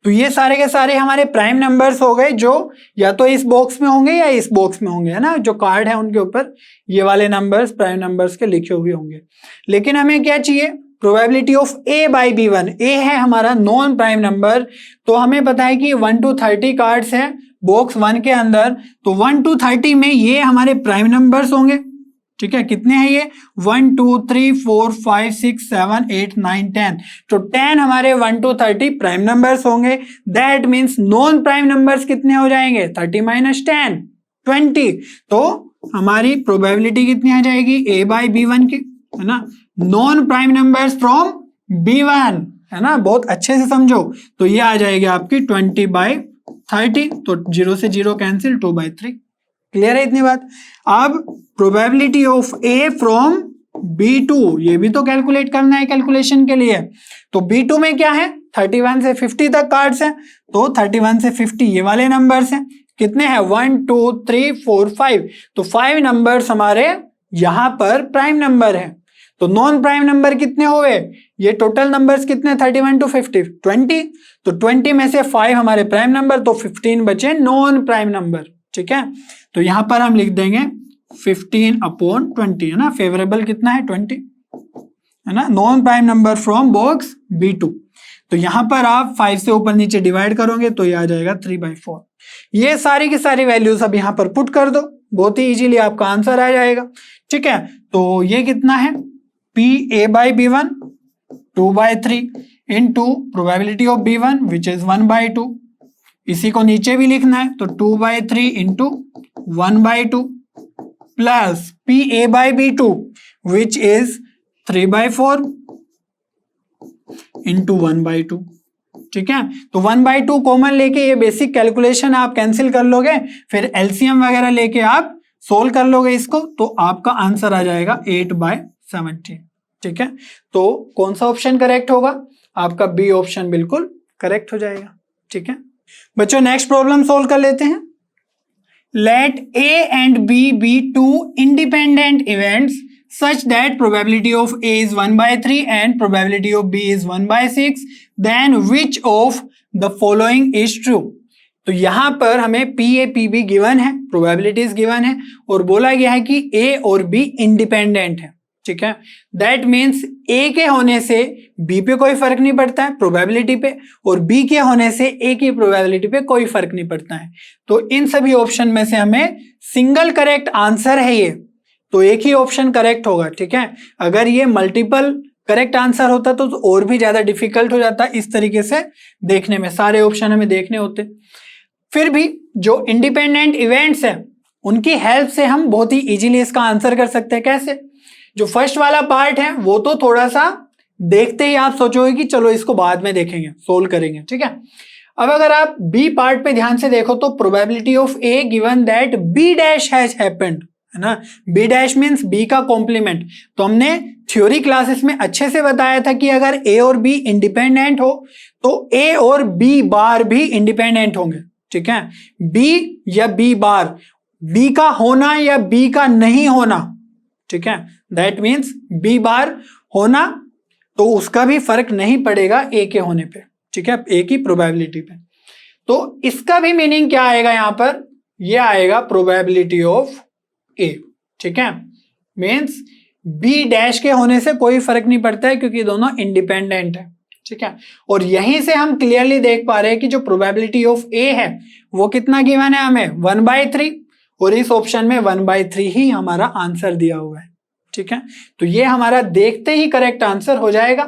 तो ये सारे के सारे हमारे प्राइम नंबर्स हो गए, जो या तो इस बॉक्स में होंगे या इस बॉक्स में होंगे, है ना, जो कार्ड है उनके ऊपर ये वाले नंबर्स प्राइम नंबर्स के लिखे हुए होंगे। लेकिन हमें क्या चाहिए, probability of A by B one. A है हमारा नॉन प्राइम नंबर, तो हमें पता है कि 1 to 30 कार्ड्स हैं बॉक्स 1 के अंदर, तो 1 to 30 में ये हमारे प्राइम नंबर्स होंगे, ठीक है। कितने हैं ये 1 2 3 4 5 6 7 8 9 10, तो 10 हमारे 1 to 30 प्राइम नंबर्स होंगे। That means non prime numbers कितने हो जाएंगे 30 - 10 20, तो हमारी प्रोबेबिलिटी कितनी आ जाएगी ए बाई बी वन की, है ना, non prime numbers from B1, है ना, बहुत अच्छे से समझो। तो ये आ जाएगी आपकी 20/30, तो 0 से 0 कैंसिल, 2/3। क्लियर है इतनी बात। अब probability of A from B2, ये भी तो कैलकुलेट करना है कैलकुलेशन के लिए। तो B2 में क्या है 31 से 50 तक कार्ड्स हैं, तो 31 से 50 ये वाले नंबर्स हैं। कितने हैं 1 2 3 4 5, तो 5 नंबर्स हमारे यहां पर प्राइम नंबर है। तो नॉन प्राइम नंबर कितने हुए, ये टोटल नंबर्स कितने 31 to 50 20, तो 20 में से 5 हमारे प्राइम नंबर, तो 15 बचे नॉन प्राइम नंबर, ठीक है। तो यहां पर हम लिख देंगे 15/20, है ना, फेवरेबल कितना है 20, है ना, non prime number from box B2। तो यहां पर आप 5 से ऊपर नीचे डिवाइड करोगे तो ये आ जाएगा 3/4। ये सारी की सारी वैल्यूज अब यहां पर पुट कर दो, बहुत ही इजीली आपका आंसर आ जाएगा, ठीक है। तो ये कितना है P A by B1 2/3 into probability of B1 which is 1/2, इसी को नीचे भी लिखना है, तो 2/3 into 1/2 plus P A by B2 which is 3/4 into 1/2, ठीक है। तो 1/2 कॉमन लेके ये बेसिक कैलकुलेशन आप कैंसिल कर लोगे, फिर एलसीएम वगैरह लेके आप सोल्व कर लोगे इसको, तो आपका आंसर आ जाएगा 8/17, ठीक है। तो कौन सा ऑप्शन करेक्ट होगा, आपका बी ऑप्शन बिल्कुल करेक्ट हो जाएगा, ठीक है। बच्चों नेक्स्ट प्रॉब्लम सोल्व कर लेते हैं। Let A and B be two independent events such that probability of A is 1/3 and probability of B is 1/6, then which of the following is true। तो यहां पर हमें P A P B given है, प्रोबेबिलिटीज गिवन है, और बोला गया है कि A और B इंडिपेंडेंट है, ठीक है। दैट मीन्स A के होने से B पे कोई फर्क नहीं पड़ता है प्रोबेबिलिटी पे, और B के होने से A की प्रोबेबिलिटी पे कोई फर्क नहीं पड़ता है। तो इन सभी ऑप्शन में से हमें सिंगल करेक्ट आंसर है ये, तो एक ही ऑप्शन करेक्ट होगा, ठीक है। अगर ये मल्टीपल करेक्ट आंसर होता तो और भी ज्यादा डिफिकल्ट हो जाता इस तरीके से देखने में, सारे ऑप्शन हमें देखने होते। फिर भी जो इंडिपेंडेंट इवेंट्स हैं उनकी हेल्प से हम बहुत ही इजीली इसका आंसर कर सकते हैं। कैसे, जो फर्स्ट वाला पार्ट है वो तो थोड़ा सा देखते ही आप सोचोगे कि चलो इसको बाद में देखेंगे, सोल्व करेंगे, ठीक है। अब अगर आप बी पार्ट पे ध्यान से देखो तो probability of A given that B dash has happened, है ना, बी डैश मीन्स बी का कॉम्प्लीमेंट। तो हमने थ्योरी क्लासेस में अच्छे से बताया था कि अगर ए और बी इंडिपेंडेंट हो तो ए और बी बार भी इंडिपेंडेंट होंगे, ठीक है। बी या बी बार, बी का होना या बी का नहीं होना, ठीक है, दैट मीन्स बी बार होना तो उसका भी फर्क नहीं पड़ेगा ए के होने पे, ठीक है, ए की प्रोबेबिलिटी पे। तो इसका भी मीनिंग क्या आएगा यहां पर, ये आएगा प्रोबेबिलिटी ऑफ ए। ठीक है, मीन्स बी डैश के होने से कोई फर्क नहीं पड़ता है क्योंकि दोनों इंडिपेंडेंट है। ठीक है, और यहीं से हम क्लियरली देख पा रहे हैं कि जो प्रोबेबिलिटी ऑफ ए है वो कितना गिवन है हमें 1/3, और इस ऑप्शन में 1/3 ही हमारा आंसर दिया हुआ है। ठीक है, तो ये हमारा देखते ही करेक्ट आंसर हो जाएगा,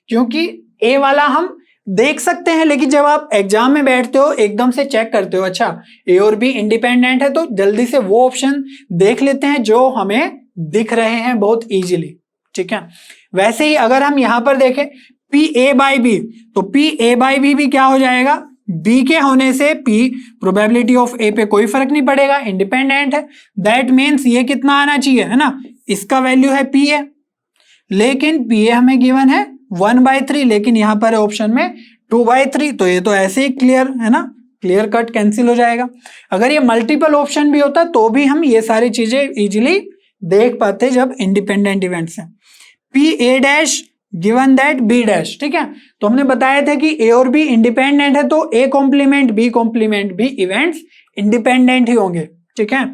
क्योंकि ए वाला हम देख सकते हैं लेकिन जब आप एग्जाम में बैठते हो एकदम से चेक करते हो अच्छा ए और बी इंडिपेंडेंट है, तो जल्दी से वो ऑप्शन देख लेते हैं जो हमें दिख रहे हैं बहुत इजीली। ठीक है, वैसे ही अगर हम यहां पर देखें पी ए बाई बी, तो पी ए बाई बी भी क्या हो जाएगा, बी के होने से पी प्रोबेबिलिटी ऑफ ए पे कोई फर्क नहीं पड़ेगा, इंडिपेंडेंट है। दैट मीन्स ये कितना आना चाहिए, है ना, इसका वैल्यू है पी ए, लेकिन पी ए हमें गिवन है 1/3, लेकिन यहां पर ऑप्शन में 2/3, तो ये तो ऐसे ही क्लियर है ना, क्लियर कट कैंसिल हो जाएगा। अगर ये मल्टीपल ऑप्शन भी होता तो भी हम ये सारी चीजें इजीली देख पाते जब इंडिपेंडेंट इवेंट्स हैं। P A dash given that B dash. ठीक है, तो हमने बताया था कि ए और बी इंडिपेंडेंट है, तो A complement B complement B events independent ही होंगे। ठीक है,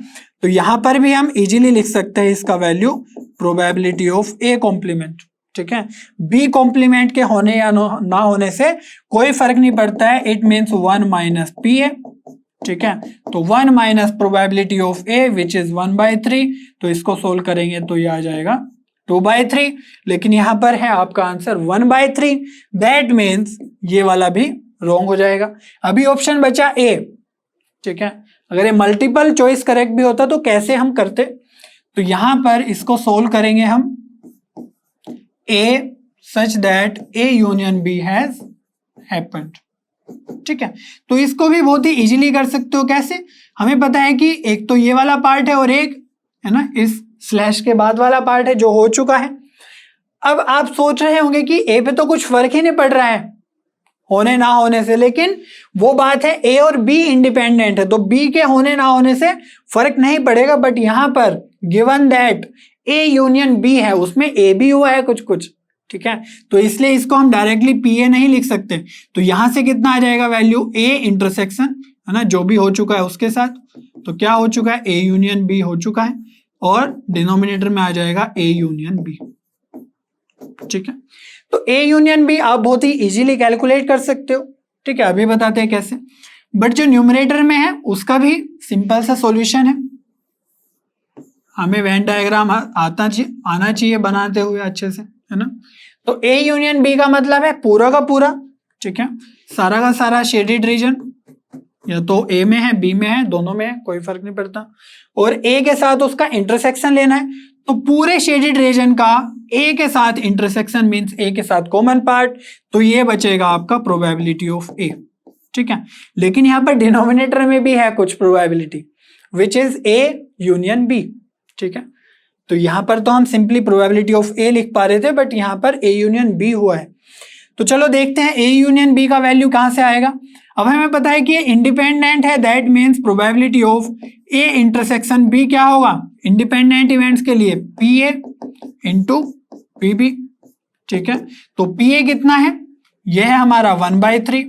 तो यहां पर भी हम इजीली लिख सकते हैं इसका value probability of A complement. ठीक है, बी कॉम्प्लीमेंट के होने या ना होने से कोई फर्क नहीं पड़ता है, इट मीन्स 1 माइनस पी ए। ठीक है, तो 1 minus probability of A which is 1/3, तो इसको सोल्व करेंगे तो ये आ जाएगा 2/3, लेकिन यहां पर है आपका आंसर 1/3, दैट मीन्स ये वाला भी रॉन्ग हो जाएगा। अभी ऑप्शन बचा ए। ठीक है, अगर ये मल्टीपल चॉइस करेक्ट भी होता तो कैसे हम करते, तो यहां पर इसको सोल्व करेंगे हम A such that A union B has happened. ठीक है, तो इसको भी बहुत ही इजीली कर सकते हो। कैसे, हमें पता है कि एक तो ये वाला पार्ट है और एक है ना इस स्लैश के बाद वाला पार्ट है जो हो चुका है। अब आप सोच रहे होंगे कि ए पे तो कुछ फर्क ही नहीं पड़ रहा है होने ना होने से, लेकिन वो बात है ए और बी इंडिपेंडेंट है तो बी के होने ना होने से फर्क नहीं पड़ेगा, बट यहां पर given that A union B है उसमें ए भी हुआ है कुछ कुछ। ठीक है, तो इसलिए इसको हम डायरेक्टली पी ए नहीं लिख सकते, तो यहां से कितना आ जाएगा वैल्यू ए इंटरसेक्शन है ना जो भी हो चुका है उसके साथ, तो क्या हो चुका है ए यूनियन बी हो चुका है और डिनोमिनेटर में आ जाएगा ए यूनियन बी। ठीक है, तो ए यूनियन बी आप बहुत ही इजीली कैलकुलेट कर सकते हो। ठीक है, अभी बताते हैं कैसे, बट जो न्यूमरेटर में है उसका भी सिंपल सा सॉल्यूशन है। हमें वेन डायग्राम आना चाहिए बनाते हुए अच्छे से, है ना। तो ए यूनियन बी का मतलब है पूरा का पूरा, ठीक है, सारा का सारा शेडेड रीजन या तो ए में है बी में है दोनों में है कोई फर्क नहीं पड़ता, और ए के साथ उसका इंटरसेक्शन लेना है, तो पूरे शेडेड रीजन का ए के साथ इंटरसेक्शन मींस ए के साथ कॉमन पार्ट, तो ये बचेगा आपका प्रोबेबिलिटी ऑफ ए। ठीक है, लेकिन यहाँ पर डिनोमिनेटर में भी है कुछ probability which is A union B. ठीक है, तो यहां पर तो हम सिंपली प्रोबेबिलिटी ऑफ ए लिख पा रहे थे, बट यहां पर ए यूनियन बी हुआ है। तो चलो देखते हैं ए यूनियन बी का वैल्यू कहां से आएगा। अब हमें पता है कि ये इंडिपेंडेंट है, that means probability of A intersection B क्या होगा, इंडिपेंडेंट इवेंट्स के लिए P A into P B. ठीक है, तो पी ए कितना है, यह है हमारा 1/3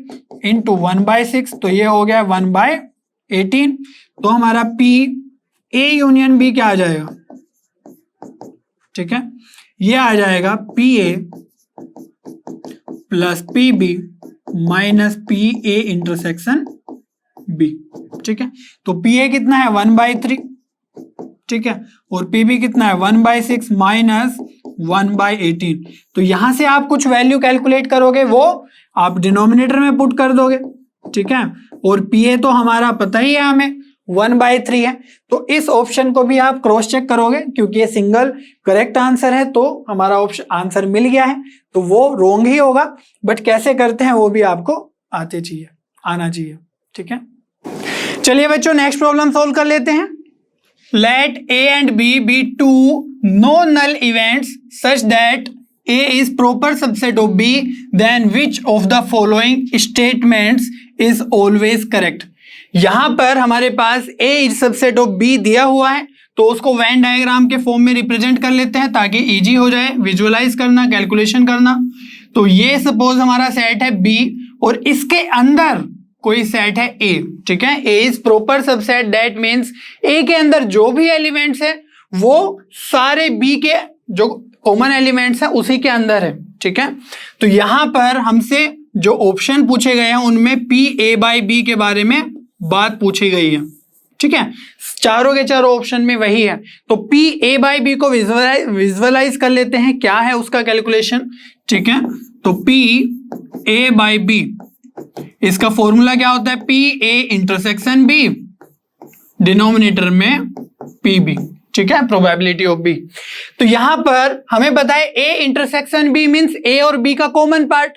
इंटू 1/6, तो ये हो गया 1/18, तो हमारा पी ए यूनियन बी क्या आ जाएगा, ठीक है, ये आ जाएगा P A plus P B minus P A intersection B. ठीक है, तो पी ए कितना है 1/3, ठीक है, और पी बी कितना है 1/6 माइनस 1/18, तो यहां से आप कुछ वैल्यू कैलकुलेट करोगे वो आप डिनोमिनेटर में पुट कर दोगे। ठीक है, और पी ए तो हमारा पता ही है हमें 1/3 है, तो इस ऑप्शन को भी आप क्रॉस चेक करोगे क्योंकि ये सिंगल करेक्ट आंसर है, तो हमारा ऑप्शन आंसर मिल गया है, तो वो रॉन्ग ही होगा, बट कैसे करते हैं वो भी आपको आना चाहिए। ठीक है, चलिए बच्चों नेक्स्ट प्रॉब्लम सोल्व कर लेते हैं। Let A and B be two non null events such that A is proper subset of B, then which of the following statements is always correct. यहां पर हमारे पास A is subset of B दिया हुआ है, तो उसको वेन डायग्राम के फॉर्म में रिप्रेजेंट कर लेते हैं ताकि इजी हो जाए विजुअलाइज करना, कैलकुलेशन करना। तो ये सपोज हमारा सेट है बी और इसके अंदर कोई सेट है ए, ठीक है, A is proper subset, that means A के अंदर जो भी एलिमेंट्स है वो सारे बी के जो कॉमन एलिमेंट्स है उसी के अंदर है, ठीक है। तो यहां पर हमसे जो ऑप्शन पूछे गए हैं उनमें पी ए बाई बी के बारे में बात पूछी गई है, ठीक है, चारों के चारों ऑप्शन में वही है। तो पी ए बाई बी को विजुअलाइज कर लेते हैं, क्या है उसका कैलकुलेशन, ठीक है। तो पी ए बाई बी, इसका फॉर्मूला क्या होता है, P A intersection B, denominator में पी बी, ठीक है, प्रोबेबिलिटी ऑफ बी। तो यहां पर हमें पता है ए इंटरसेक्शन बी मींस ए और बी का कॉमन पार्ट।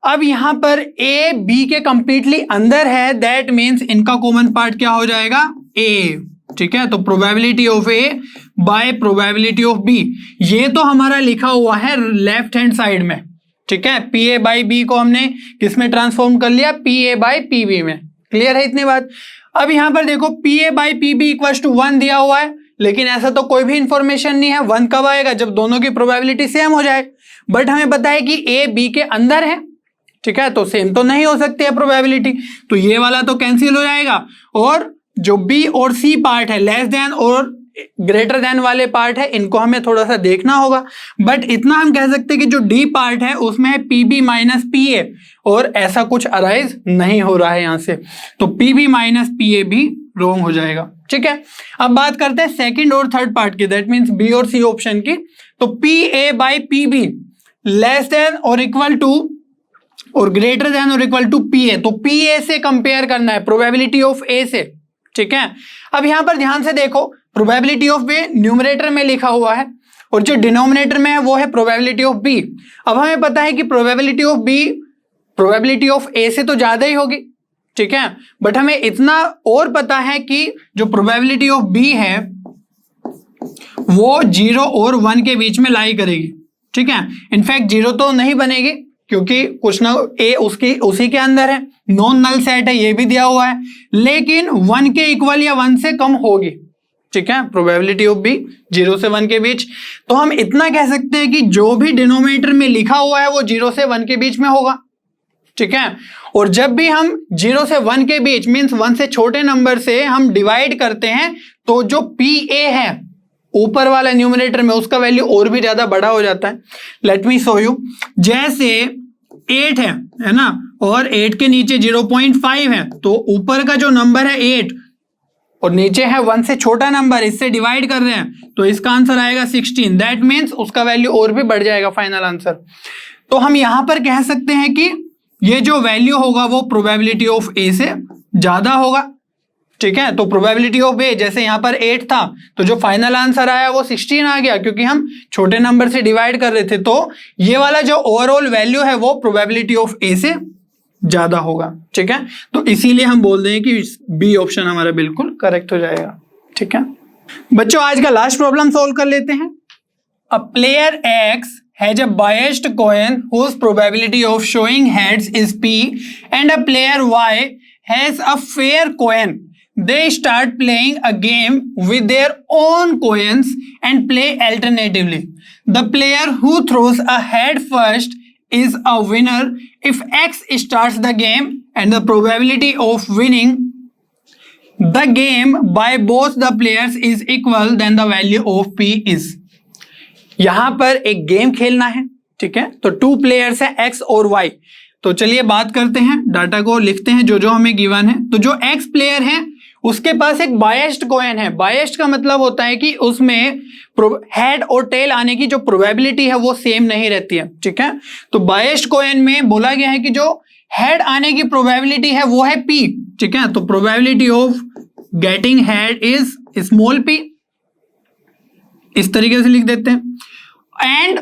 अब यहां पर ए बी के कंप्लीटली अंदर है, दैट मींस इनका कॉमन पार्ट क्या हो जाएगा, ए, ठीक है। तो probability of A by probability of B, ये तो हमारा लिखा हुआ है लेफ्ट हैंड साइड में, ठीक है। पी ए बाई बी को हमने किस में ट्रांसफॉर्म कर लिया, P A by P B में। क्लियर है इतनी बात। अब यहां पर देखो P A by P B equal to 1 दिया हुआ है, लेकिन ऐसा तो कोई भी इंफॉर्मेशन नहीं है। 1 कब आएगा, जब दोनों की प्रोबेबिलिटी सेम हो जाए। बट हमें पता है कि ए बी के अंदर है, ठीक है, तो सेम तो नहीं हो सकती है प्रोबेबिलिटी, तो ये वाला तो कैंसिल हो जाएगा। और जो बी और सी पार्ट है, लेस देन और ग्रेटर देन वाले पार्ट है, इनको हमें थोड़ा सा देखना होगा। बट इतना हम कह सकते हैं कि जो डी पार्ट है उसमें है P B minus P A, और ऐसा कुछ अराइज नहीं हो रहा है यहां से, तो P B minus P A भी रॉन्ग हो जाएगा, ठीक है। अब बात करते हैं सेकंड और थर्ड पार्ट की, दैट मींस बी और सी ऑप्शन की। तो P A by P be less than और इक्वल टू और ग्रेटर देन और इक्वल टू पी ए, तो पी ए से कंपेयर करना है, प्रोबेबिलिटी ऑफ ए से, ठीक है। अब यहां पर ध्यान से देखो, प्रोबेबिलिटी ऑफ ए न्यूमरेटर में लिखा हुआ है और जो डिनोमिनेटर में है वो है प्रोबेबिलिटी ऑफ बी। अब हमें पता है कि probability of B probability of A से तो ज्यादा ही होगी, ठीक है। बट हमें इतना और पता है कि जो प्रोबेबिलिटी ऑफ बी है वो 0 और 1 के बीच में लाई करेगी, ठीक है। इनफैक्ट 0 तो नहीं बनेगी क्योंकि कुछ ना ए उसी के अंदर है, नॉन नल सेट है, ये भी दिया हुआ है, लेकिन 1 के इक्वल या 1 से कम होगी, ठीक है, प्रोबेबिलिटी ऑफ बी 0 से 1 के बीच। तो हम इतना कह सकते हैं कि जो भी डिनोमिनेटर में लिखा हुआ है वो 0 से 1 के बीच में होगा, ठीक है। और जब भी हम 0 से 1 के बीच मींस 1 से छोटे नंबर से हम डिवाइड करते हैं तो जो पी ए है ऊपर वाला न्यूमरेटर में उसका वैल्यू और भी ज्यादा बड़ा हो जाता है। लेट मी शो यू, जैसे 8 है ना, और 8 के नीचे 0.5 है, तो ऊपर का जो नंबर है 8 और नीचे है 1 से छोटा नंबर, इससे डिवाइड कर रहे हैं तो इसका आंसर आएगा 16, दैट मीन्स उसका वैल्यू और भी बढ़ जाएगा फाइनल आंसर। तो हम यहां पर कह सकते हैं कि ये जो वैल्यू होगा वो प्रोबेबिलिटी ऑफ ए से ज्यादा होगा, ठीक है। तो प्रोबेबिलिटी ऑफ ए जैसे यहां पर 8 था तो जो फाइनल आंसर आया वो 16 आ गया क्योंकि हम छोटे नंबर से डिवाइड कर रहे थे। तो ये वाला जो ओवरऑल वैल्यू है वो प्रोबेबिलिटी ऑफ ए से ज्यादा होगा, ठीक है। तो इसीलिए हम बोल रहे हैं कि बी ऑप्शन हमारा बिल्कुल करेक्ट हो जाएगा, ठीक है। बच्चों आज का लास्ट प्रॉब्लम सॉल्व कर लेते हैं। A player x has a biased coin whose probability of showing heads is P and a player Y has a fair coin. They start playing a game with their own coins and play alternatively. The player who throws a head first is a winner if X starts the game and the probability of winning the game by both the players is equal, then the value of P is. यहां पर एक गेम खेलना है, ठीक है। तो 2 प्लेयर्स है एक्स और वाई। तो चलिए बात करते हैं, डाटा को लिखते हैं जो जो हमें गिवन है। तो जो एक्स प्लेयर है उसके पास एक बायस्ड कॉइन है। बायस्ड का मतलब होता है कि उसमें हेड और टेल आने की जो प्रोबेबिलिटी है वो सेम नहीं रहती है, ठीक है। तो बायस्ड कॉइन में बोला गया है कि जो हेड आने की प्रोबेबिलिटी है वो है पी, ठीक है। तो probability of getting head is small p, इस तरीके से लिख देते हैं। And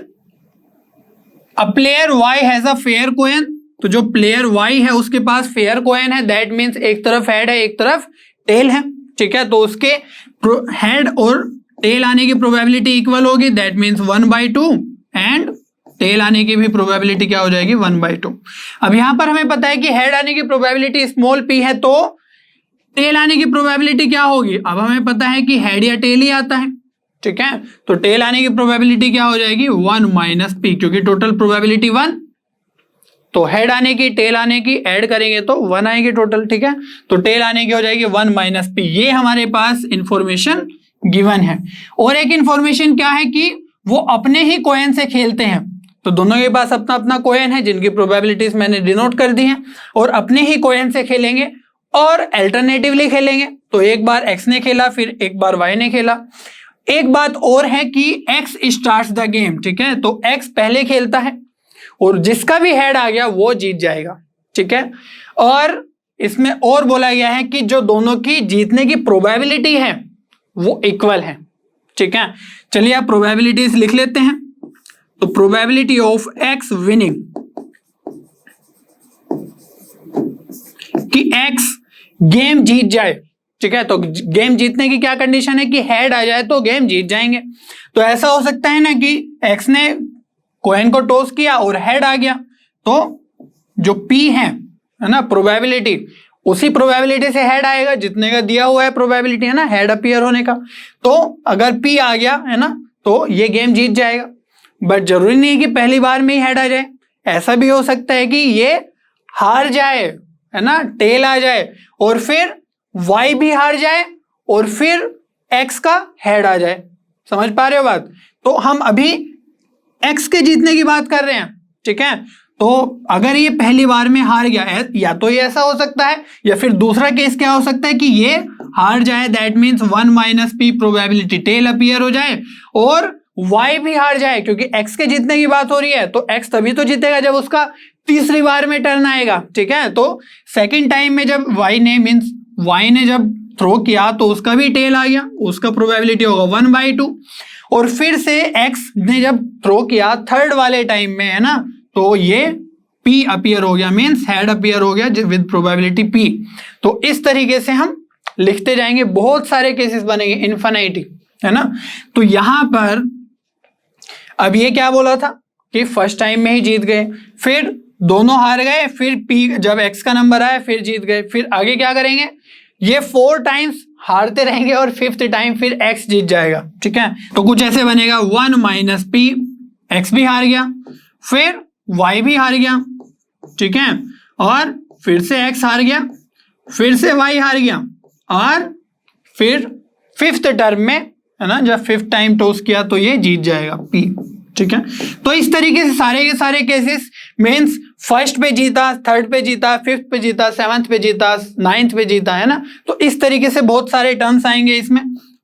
a player Y has a fair coin, तो जो प्लेयर वाई है उसके पास फेयर कॉइन है, दैट मीन्स एक तरफ हेड है एक तरफ टेल है, ठीक है। तो उसके हेड और टेल आने की प्रोबेबिलिटी इक्वल होगी, दैट मीन्स 1/2 एंड टेल आने की भी प्रोबेबिलिटी क्या हो जाएगी 1/2। अब यहां पर हमें पता है कि हेड आने की प्रोबेबिलिटी स्मॉल पी है तो टेल आने की प्रोबेबिलिटी क्या होगी। अब हमें पता है कि हेड या टेल ही आता है, ठीक है। तो टेल आने की प्रोबेबिलिटी क्या हो जाएगी 1 - p, क्योंकि टोटल प्रोबेबिलिटी 1, तो हेड आने की टेल आने की ऐड करेंगे तो 1 आएगी टोटल, ठीक है। तो टेल आने की हो जाएगी 1 माइनस पी। ये हमारे पास इंफॉर्मेशन गिवन है। और एक इंफॉर्मेशन क्या है कि वो अपने ही कोएन से खेलते हैं, तो दोनों के पास अपना अपना कोएन है जिनकी प्रोबेबिलिटीज मैंने डिनोट कर दी हैं, और अपने ही कोएन से खेलेंगे और अल्टरनेटिवली खेलेंगे। तो एक बार एक्स ने खेला, फिर एक बार वाई ने खेला। एक बात और है कि एक्स स्टार्ट्स द गेम, ठीक है। तो एक्स पहले खेलता है और जिसका भी हेड आ गया वो जीत जाएगा, ठीक है। और इसमें और बोला गया है कि जो दोनों की जीतने की प्रोबेबिलिटी है वो इक्वल है, ठीक है। चलिए आप प्रोबेबिलिटीज लिख लेते हैं। तो प्रोबेबिलिटी ऑफ एक्स विनिंग कि एक्स गेम जीत जाए, ठीक है। तो गेम जीतने की क्या कंडीशन है कि हेड आ जाए तो गेम जीत जाएंगे। तो ऐसा हो सकता है ना कि एक्स ने कॉइन को टॉस किया और हेड आ गया, तो जो पी है ना प्रोबेबिलिटी, उसी प्रोबेबिलिटी से हेड आएगा जितने का दिया हुआ है प्रोबेबिलिटी, है ना, हेड अपीयर होने का। तो अगर पी आ गया है ना तो ये गेम जीत जाएगा। बट जरूरी नहीं है कि पहली बार में ही हेड आ जाए, ऐसा भी हो सकता है कि ये हार जाए, है ना, टेल आ जाए और फिर वाई भी हार जाए और फिर एक्स का हेड आ जाए। समझ पा रहे हो बात? तो हम अभी एक्स के जीतने की बात कर रहे हैं, ठीक है। तो अगर ये पहली बार में हार गया है, या तो ये ऐसा हो सकता है, या फिर दूसरा केस क्या हो सकता है कि ये हार जाए, that means 1 minus p probability tail appear हो जाए, और वाई भी हार जाए, क्योंकि एक्स के जीतने की बात हो रही है। तो एक्स तभी तो जीतेगा जब उसका तीसरी बार में टर्न आएगा, ठीक है। तो सेकेंड टाइम में जब वाई ने जब थ्रो किया तो उसका भी टेल आ गया, उसका प्रोबेबिलिटी होगा 1/2। और फिर से एक्स ने जब थ्रो किया थर्ड वाले टाइम में, है ना, तो ये पी अपीयर हो गया, मीन्स हेड अपीयर हो गया विद प्रोबेबिलिटी पी। तो इस तरीके से हम लिखते जाएंगे, बहुत सारे केसेस बनेंगे, इन्फिनिटी, है ना। तो यहां पर अब ये क्या बोला था कि फर्स्ट टाइम में ही जीत गए, फिर दोनों हार गए, फिर पी जब एक्स का नंबर आया फिर जीत गए। फिर आगे क्या करेंगे, ये 4 टाइम्स हारते रहेंगे और 5th टाइम फिर एक्स जीत जाएगा, ठीक है। तो कुछ ऐसे बनेगा 1 माइनस पी, एक्स भी हार गया, फिर वाई भी हार गया, ठीक है, और फिर से एक्स हार गया, फिर से वाई हार गया, और फिर 5th टर्म में, है ना, जब 5th टाइम टॉस किया तो ये जीत जाएगा पी, ठीक है। तो इस तरीके से सारे के सारे केसेस, मीन्स फर्स्ट पे जीता, थर्ड पे जीता, 5th पे जीता, 7th पे जीता, 9th पे जीता, है ना। तो इस तरीके से बहुत सारे टर्म्स आएंगे इसमें,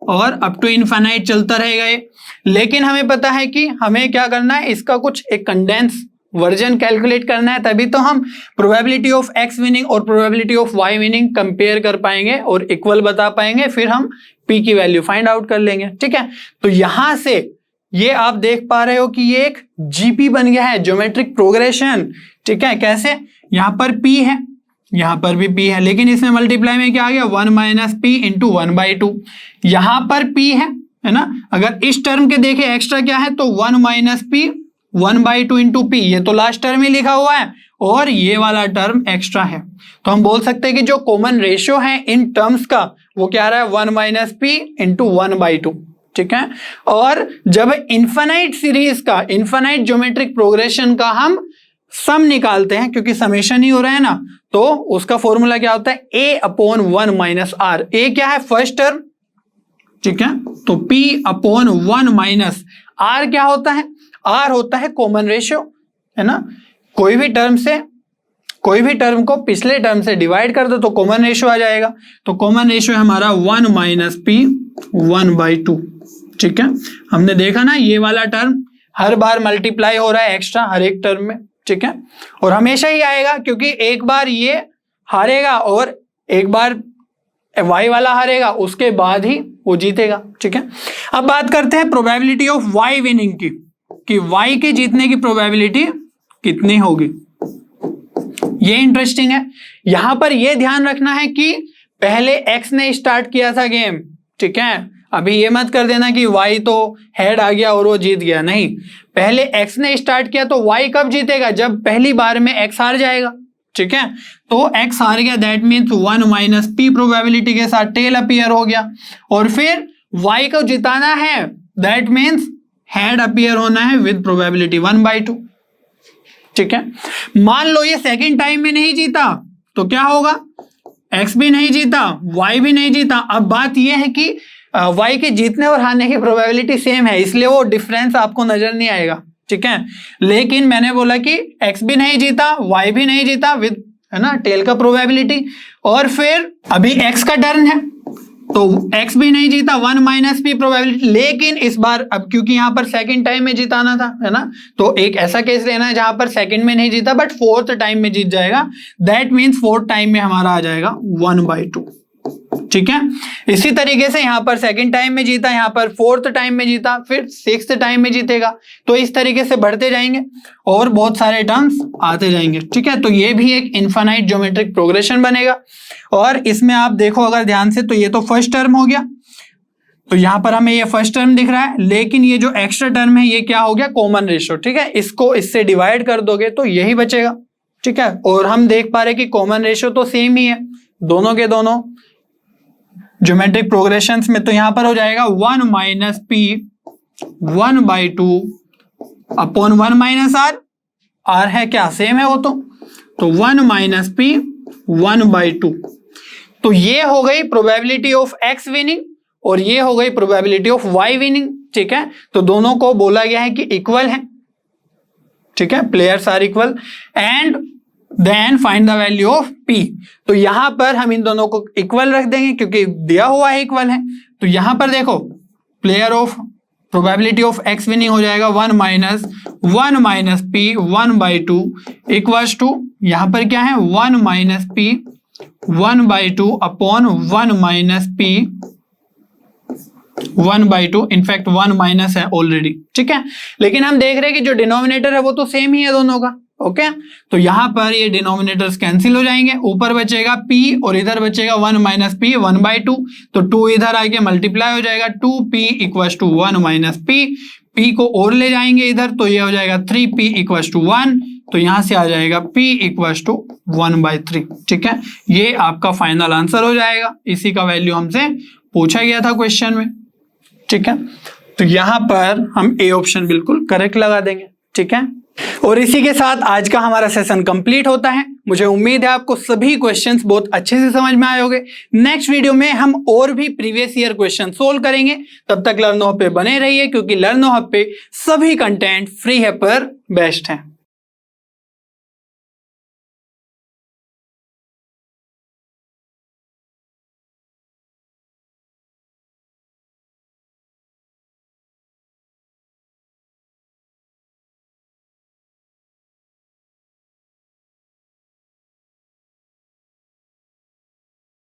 और अप टू इनफाइनाइट चलता रहेगा ये। लेकिन हमें पता है कि हमें क्या करना है, इसका कुछ एक कंडेंस वर्जन कैलकुलेट करना है, तभी तो हम प्रोबेबिलिटी ऑफ एक्स विनिंग और probability of Y winning compare कर पाएंगे और इक्वल बता पाएंगे, फिर हम पी की वैल्यू फाइंड आउट कर लेंगे, ठीक है। तो यहां से ये आप देख पा रहे हो कि ये एक जीपी बन गया है, ज्योमेट्रिक प्रोग्रेशन, ठीक है। कैसे, यहां पर पी है, यहां पर भी पी है, लेकिन इसमें मल्टीप्लाई में क्या आ गया, 1 माइनस पी इंटू 1/2। यहां पर पी है ना। अगर इस टर्म के देखें एक्स्ट्रा क्या है, तो 1 माइनस पी 1/2 इंटू पी, ये तो लास्ट टर्म ही लिखा हुआ है, और ये वाला टर्म एक्स्ट्रा है। तो हम बोल सकते हैं कि जो कॉमन रेशियो है इन टर्म्स का वो क्या रहा है, 1 माइनस पी इंटू 1/2, ठीक है। और जब इनफाइनाइट सीरीज का, इनफाइनाइट ज्योमेट्रिक प्रोग्रेशन का हम सम निकालते हैं, क्योंकि समेशन ही हो रहा है ना, तो उसका फॉर्मूला क्या होता है, a/1 माइनस आर। ए क्या है, फर्स्ट टर्म, ठीक है। तो p/1 माइनस आर क्या होता है, आर होता है कॉमन रेशियो, है ना। कोई भी टर्म को पिछले टर्म से डिवाइड कर दो तो कॉमन रेशियो आ जाएगा। तो कॉमन रेशियो हमारा 1 माइनस पी 1/2, ठीक है। हमने देखा ना, ये वाला टर्म हर बार मल्टीप्लाई हो रहा है एक्स्ट्रा हर एक टर्म में, ठीक है, और हमेशा ही आएगा, क्योंकि एक बार ये हारेगा और एक बार वाई वाला हारेगा, उसके बाद ही वो जीतेगा, ठीक है। अब बात करते हैं प्रोबेबिलिटी ऑफ वाई विनिंग की, कि वाई के जीतने की प्रोबेबिलिटी कितनी होगी। ये इंटरेस्टिंग है। यहां पर ये ध्यान रखना है कि पहले एक्स ने स्टार्ट किया था गेम, ठीक है। अभी ये मत कर देना कि वाई तो हेड आ गया और वो जीत गया, नहीं, पहले एक्स ने स्टार्ट किया, तो वाई कब जीतेगा, जब पहली बार में एक्स हार जाएगा, ठीक है। तो एक्स हार गया, that means 1 minus p probability के साथ टेल अपीयर हो गया, और फिर वाई को जिताना है, दैट मीन्स हेड अपीयर होना है विद प्रोबेबिलिटी 1/2, ठीक है। मान लो ये सेकंड टाइम में नहीं जीता तो क्या होगा, x भी नहीं जीता, y भी नहीं जीता। अब बात ये है कि y के जीतने और हारने की प्रोबेबिलिटी सेम है, इसलिए वो डिफरेंस आपको नजर नहीं आएगा, ठीक है। लेकिन मैंने बोला कि x भी नहीं जीता, y भी नहीं जीता विद, है ना, टेल का प्रोबेबिलिटी, और फिर अभी x का टर्न है तो x भी नहीं जीता, 1 माइनस p प्रोबेबिलिटी। लेकिन इस बार अब क्योंकि यहां पर सेकंड टाइम में जिताना था, है ना, तो एक ऐसा केस लेना है जहां पर सेकंड में नहीं जीता बट फोर्थ टाइम में जीत जाएगा। दैट मीन्स फोर्थ टाइम में हमारा आ जाएगा 1/2, ठीक है। इसी तरीके से यहां पर सेकंड टाइम में जीता, यहां पर फोर्थ टाइम में जीता, फिर सिक्स्थ टाइम में जीतेगा। तो इस तरीके से बढ़ते जाएंगे और बहुत सारे टर्म्स आते जाएंगे, ठीक है। तो ये भी एक इनफाइनाइट ज्योमेट्रिक प्रोग्रेशन बनेगा। और इसमें आप देखो अगर ध्यान से, तो ये तो फर्स्ट टर्म हो गया, तो यहां पर हमें ये फर्स्ट टर्म दिख रहा है, लेकिन ये जो एक्स्ट्रा टर्म है ये क्या हो गया, कॉमन रेशियो, ठीक है। इसको इससे डिवाइड कर दोगे तो यही बचेगा, ठीक है। और हम देख पा रहे कि कॉमन रेशियो तो सेम ही है दोनों के दोनों ज्योमेट्रिक प्रोग्रेशंस में। तो यहां पर हो जाएगा 1 minus p 1/2 upon 1 minus r है क्या, सेम है वो तो 1 माइनस p 1/2। तो ये हो गई प्रोबेबिलिटी ऑफ x विनिंग और ये हो गई प्रोबेबिलिटी ऑफ y विनिंग, ठीक है। तो दोनों को बोला गया है कि इक्वल है, ठीक है, players are equal and then find the value of p। तो यहां पर हम इन दोनों को इक्वल रख देंगे क्योंकि दिया हुआ है इक्वल है। तो यहां पर देखो player of probability of x winning हो जाएगा 1 माइनस p 1/2 इक्वल्स टू, यहां पर क्या है 1 minus p 1/2 upon 1 minus p 1/2। In fact 1 minus है ऑलरेडी, ठीक है। लेकिन हम देख रहे हैं कि जो डिनोमिनेटर है वो तो सेम ही है दोनों का, ओके। तो यहां पर ये डिनोमिनेटर्स कैंसिल हो जाएंगे, ऊपर बचेगा p और इधर बचेगा 1 माइनस p 1/2। तो 2 इधर आके मल्टीप्लाई हो जाएगा, 2p equals to 1 minus p को और ले जाएंगे इधर तो ये हो जाएगा 3p इक्वल्स टू 1। तो यहां से आ जाएगा p इक्वल्स टू 1/3, ठीक है। ये आपका फाइनल आंसर हो जाएगा, इसी का वैल्यू हमसे पूछा गया था क्वेश्चन में, ठीक है। तो यहां पर हम ए ऑप्शन बिल्कुल करेक्ट लगा देंगे, ठीक है। और इसी के साथ आज का हमारा सेशन कंप्लीट होता है। मुझे उम्मीद है आपको सभी क्वेश्चंस बहुत अच्छे से समझ में आए होंगे। नेक्स्ट वीडियो में हम और भी प्रीवियस ईयर क्वेश्चन सोल्व करेंगे। तब तक लर्नो हब पे बने रहिए क्योंकि लर्नो हब पे सभी कंटेंट फ्री है पर बेस्ट है।